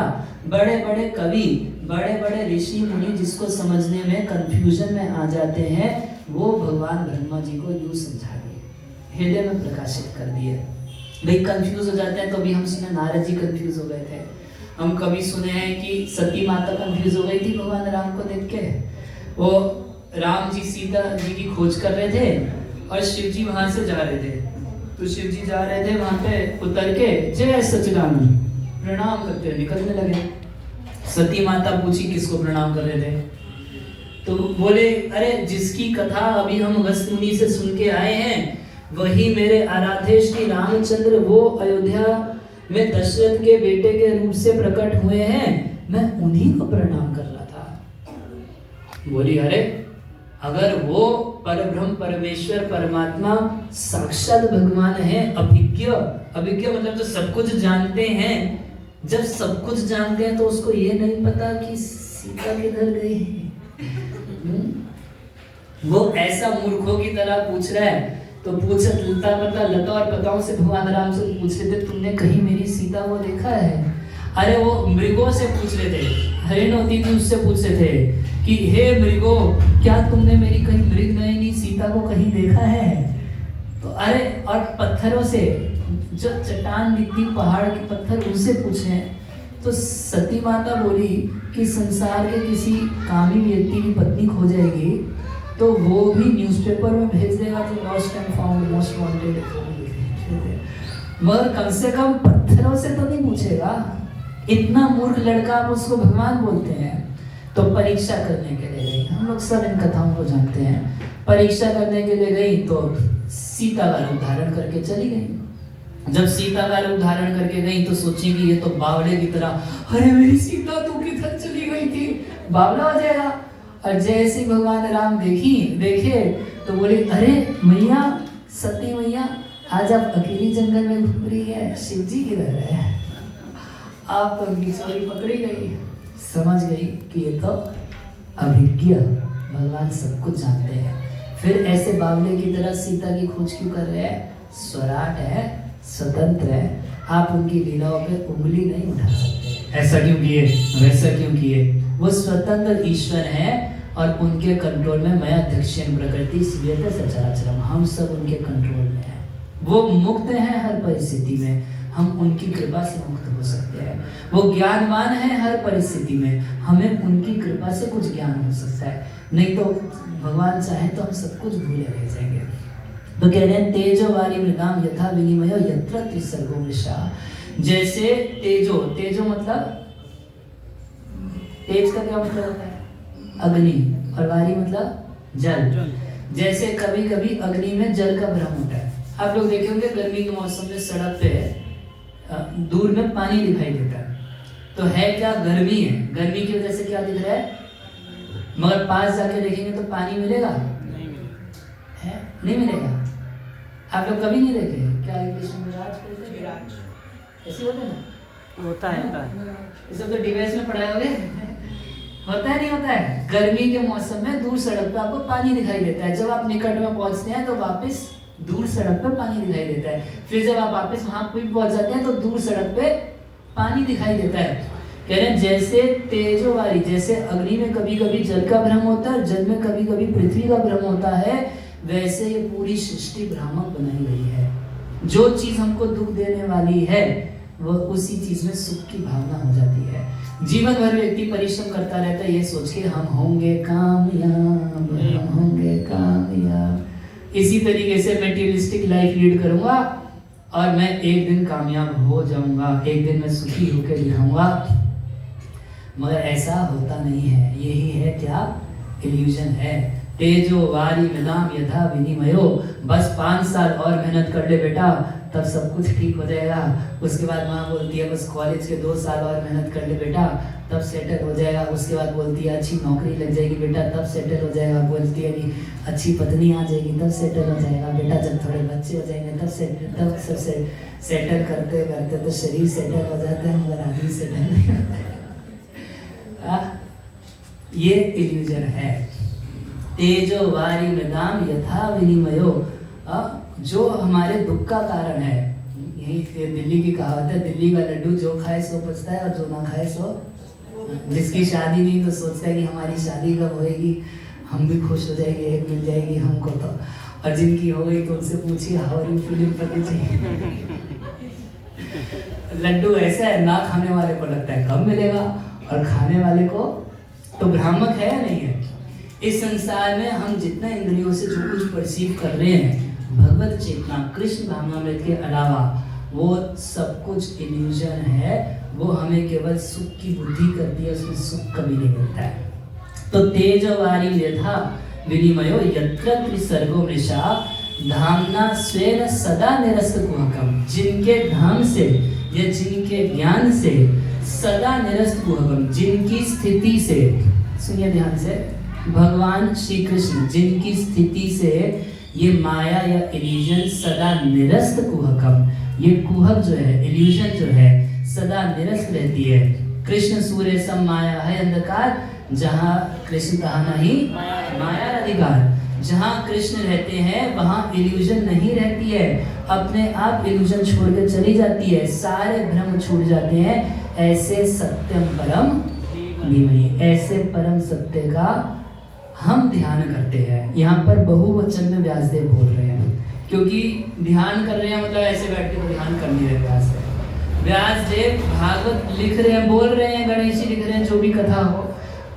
A: बड़े बड़े कवि, बड़े बड़े ऋषि मुनि जिसको समझने में कंफ्यूजन में आ जाते हैं, वो भगवान ब्रह्मा जी को यूं समझा दिए, हृदय में प्रकाशित कर दिए। भाई कंफ्यूज हो जाते हैं, तो अभी हम सुने नारद जी कंफ्यूज हो गए थे। हम कभी सुने हैं कि सती माता कंफ्यूज हो गई थी भगवान राम को देख के। वो राम जी सीता जी की खोज कर रहे थे और शिव जी वहां से जा रहे थे। तो शिव जी जा रहे थे, वहां पे उतर के जय सच्चिदानंद प्रणाम करते हुए निकलने लगे। सती माता पूछी किसको प्रणाम कर रहे थे? तो बोले, अरे जिसकी कथा अभी हम अगस्त मुनि से सुन के आए हैं, वही मेरे आराध्य श्री रामचंद्र, वो अयोध्या में दशरथ के बेटे के रूप से प्रकट हुए हैं, मैं उन्हीं को प्रणाम कर रहा था। बोली, अरे अगर वो परब्रह्म परमेश्वर परमात्मा साक्षात भगवान है, अभिज्ञ मतलब जो सब कुछ जानते हैं, जब सब कुछ जानते हैं तो उसको ये नहीं पता कि सीता किधर गई है? वो ऐसा मूर्खों की तरह पूछ रहा है। तो लता और पताओं से भगवान राम से पूछ रहे थे, तुमने कहीं मेरी सीता को देखा है? अरे वो मृगों से पूछ रहे थे, हरिण होती थी उससे पूछ रहे थे कि हे मृगो, क्या तुमने मेरी कहीं मृग नयनी सीता को कहीं देखा है? तो अरे और पत्थरों से, जो चट्टान दिखती पहाड़ के पत्थर, उनसे पूछे। तो सती माता बोली कि संसार के किसी कामी व्यक्ति की पत्नी खो जाएगी तो वो भी न्यूज़पेपर में भेज देगा कि lost and found most wanted, मगर कम से कम पत्थरों से तो नहीं पूछेगा। इतना मूर्ख लड़का आप उसको भगवान बोलते हैं। तो परीक्षा करने के लिए हम लोग सब इन कथाओं को जानते हैं। परीक्षा करने के लिए गई तो सीता का रूप धारण करके चली गई। जब सीता का रूप धारण करके गई तो सोचेंगी ये तो बावड़े की तरह, अरे मेरी सीता तू किधर चली गई थी, बावड़ा हो जाएगा। और जैसे ही भगवान राम देखे तो बोले, अरे मैया सती मैया, आज आप अकेली जंगल में घूम रही है, शिव जी किधर है? आप तो उनकी चोरी पकड़ी गई। समझ गई कि ये तो अभिज्ञ भगवान सब कुछ जानते हैं। फिर ऐसे बावले की तरह सीता की खोज क्यों कर रहे हैं? स्वराट है, स्वतंत्र है, आप उनकी लीलाओं पे उंगली नहीं उठा सकते। ऐसा क्यों किए, वैसा क्यों किए? वो स्वतंत्र ईश्वर है और उनके कंट्रोल में मैं दक्षिण प्रकृति इसलिए तो सचराचरम, हम सब उनके कंट्रोल में है। वो मुक्त है हर परिस्थिति में, हम उनकी कृपा से मुक्त हो सकते हैं। वो ज्ञानवान है हर परिस्थिति में, हमें उनकी कृपा से कुछ ज्ञान हो सकता है, नहीं तो भगवान चाहे तो हम सब कुछ भूले रह जाएंगे। तो कह रहे हैं तेजो वारी मृगाम यथा विनिमयो यत्र त्रिसर्गो मृषा। जैसे तेजो मतलब तेज का क्या मतलब होता है? अग्नि, और वारी मतलब जल। जैसे कभी कभी अग्नि में जल का भ्रम होता है। आप लोग देखे होंगे गर्मी के मौसम में सड़क पे दूर में पानी दिखाई देता है, तो है क्या? गर्मी है, गर्मी की वजह से क्या दिख रहा है? मगर पास जाके देखेंगे तो पानी मिलेगा? नहीं मिलेगा। आप लोग कभी नहीं देखे क्या? ऐसे होता है ना?
B: होता है
A: ये सब तो डिवाइस में पढ़ाए होंगे। होता है नहीं होता है? गर्मी के मौसम में दूर सड़क पे आपको पानी दिखाई देता है। जब आप निकट में पहुंचते हैं तो वापस दूर सड़क पे पानी दिखाई देता है। फिर जब आप वापस वहां पे पहुंच जाते हैं तो दूर सड़क पे पानी दिखाई देता है। कह रहे हैं जैसे तेजो वारी, जैसे अग्नि में कभी कभी जल का भ्रम होता है, जल में कभी कभी पृथ्वी का भ्रम होता है, वैसे ये पूरी सृष्टि भ्रामक बनाई गई है। जो चीज हमको दुख देने वाली है वह उसी चीज में सुख की भावना हो जाती है। जीवन भर व्यक्ति परिश्रम करता रहता है ये सोच के हम होंगे कामयाब, हम होंगे कामयाब। इसी तरीके से मटेरियलिस्टिक लाइफ लीड करूंगा और मैं एक दिन कामयाब हो जाऊंगा, एक दिन मैं सुखी होकर दिखाऊंगा। मगर ऐसा होता नहीं है। यही है क्या? इल्यूजन है। तेजो वारी मृगाम यथा विनिमयो। बस 5 साल और मेहनत कर ले बेटा, तब सब कुछ ठीक हो जाएगा। उसके बाद माँ बोलती है बस कॉलेज के 2 साल और मेहनत कर ले बेटा, तब सेटल हो जाएगा। उसके बाद बोलती है अच्छी नौकरी लग जाएगी बेटा, तब सेटल हो जाएगा। बोलती है कि अच्छी पत्नी आ जाएगी, तब सेटल हो जाएगा बेटा। जब थोड़े बच्चे हो जाएंगे तब सब सेटल करते करते तो शरीर सेटल हो जाता है, मगर आदमी सेटल नहीं होता है। ये इल्यूजन है। तेजो वारी मृगाम यथा विनिमयो। जो हमारे दुख का कारण है, यही दिल्ली की कहावत है, दिल्ली का लड्डू जो खाए सो पचता है और जो ना खाए सो। जिसकी शादी नहीं तो सोचता है कि हमारी शादी कब होएगी, हम भी खुश हो जाएंगे, एक मिल जाएगी हमको तो। और जिनकी हो गई तो उनसे पूछिए हाउ आर यू फीलिंग पति जी। लड्डू ऐसा है, ना खाने वाले को लगता है कब मिलेगा और खाने वाले को तो भ्रामक है या नहीं है। इस संसार में हम जितना इंद्रियों से जो कुछ परसीव कर रहे हैं, भगवत चेतना कृष्ण भावनामृत के अलावा वो सब कुछ इल्यूजन है। वो हमें केवल सुख की बुद्धि करती है, उसमें सुख कभी नहीं मिलता है। तो तेजवारी यथा विनिमयो यत्र त्रिसर्गो मृषा धामना स्वेन सदा निरस्त कुहकम। जिनके धाम से या जिनके ज्ञान से सदा निरस्त कुहकम, जिनकी स्थिति से, सुनिए ध्यान से, भगवान श्री कृष्ण जिनकी स्थिति से ये माया या इल्यूजन सदा निरस्त कुहकम, ये कुहक जो है, इल्यूजन जो है, सदा निरस्त रहती है। कृष्ण सूर्य सम माया है अंधकार, जहाँ कृष्ण कहा नहीं माया अधिकार। जहाँ कृष्ण रहते हैं वहाँ इल्यूजन नहीं रहती है, अपने आप इल्यूजन छोड़ के चली जाती है, सारे भ्रम छूट जाते हैं। ऐसे सत्यम परम धीमहि, ऐसे परम सत्य का हम ध्यान करते हैं। यहाँ पर बहुवचन में व्यासदेव बोल रहे हैं, क्योंकि ध्यान कर रहे हैं मतलब ऐसे बैठ के तो ध्यान कर नहीं रहे। व्यासदेव भागवत लिख रहे हैं, बोल रहे हैं, गणेश जी लिख रहे हैं, जो भी कथा हो,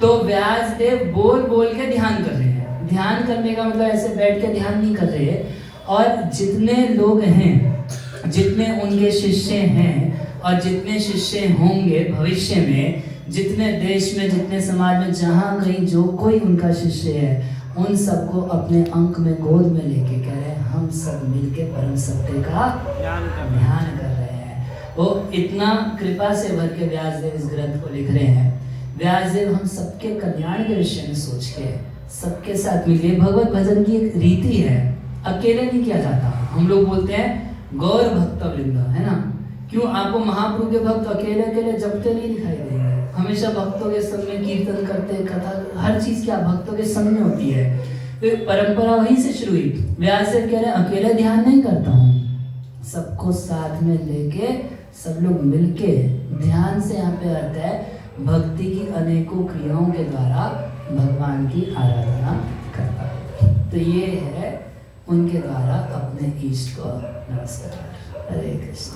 A: तो व्यासदेव बोल बोल के ध्यान कर रहे हैं। ध्यान करने का मतलब ऐसे बैठ के ध्यान नहीं कर रहे। और जितने लोग हैं, जितने उनके शिष्य हैं और जितने शिष्य होंगे भविष्य में, जितने देश में, जितने समाज में, जहाँ कहीं जो कोई उनका शिष्य है, उन सबको अपने अंक में गोद में लेके कह रहे हैं हम सब मिलके परम सत्य का ध्यान कर रहे हैं। वो इतना कृपा से भर के व्यासदेव इस ग्रंथ को लिख रहे हैं। व्यासदेव हम सबके कल्याण के विषय में सोच के सबके साथ मिलके, भगवत भजन की एक रीति है, अकेले नहीं किया जाता। हम लोग बोलते हैं गौर भक्त वृंद, है ना, क्यों आपको महाप्रभु के भक्त अकेले अकेले जपते नहीं दिखाई देंगे, हमेशा भक्तों के संग में कीर्तन करते, कथा, हर चीज क्या भक्तों के संग में होती है। तो परंपरा वहीं से शुरू हुई। व्यासदेव कह रहे हैं अकेले ध्यान नहीं करता हूँ, सबको साथ में लेके सब लोग मिलके ध्यान से यहाँ पे अर्थ है भक्ति की अनेकों क्रियाओं के द्वारा भगवान की आराधना करता है। तो ये है उनके द्वारा अपने इष्ट को नमस्कार। हरे कृष्ण।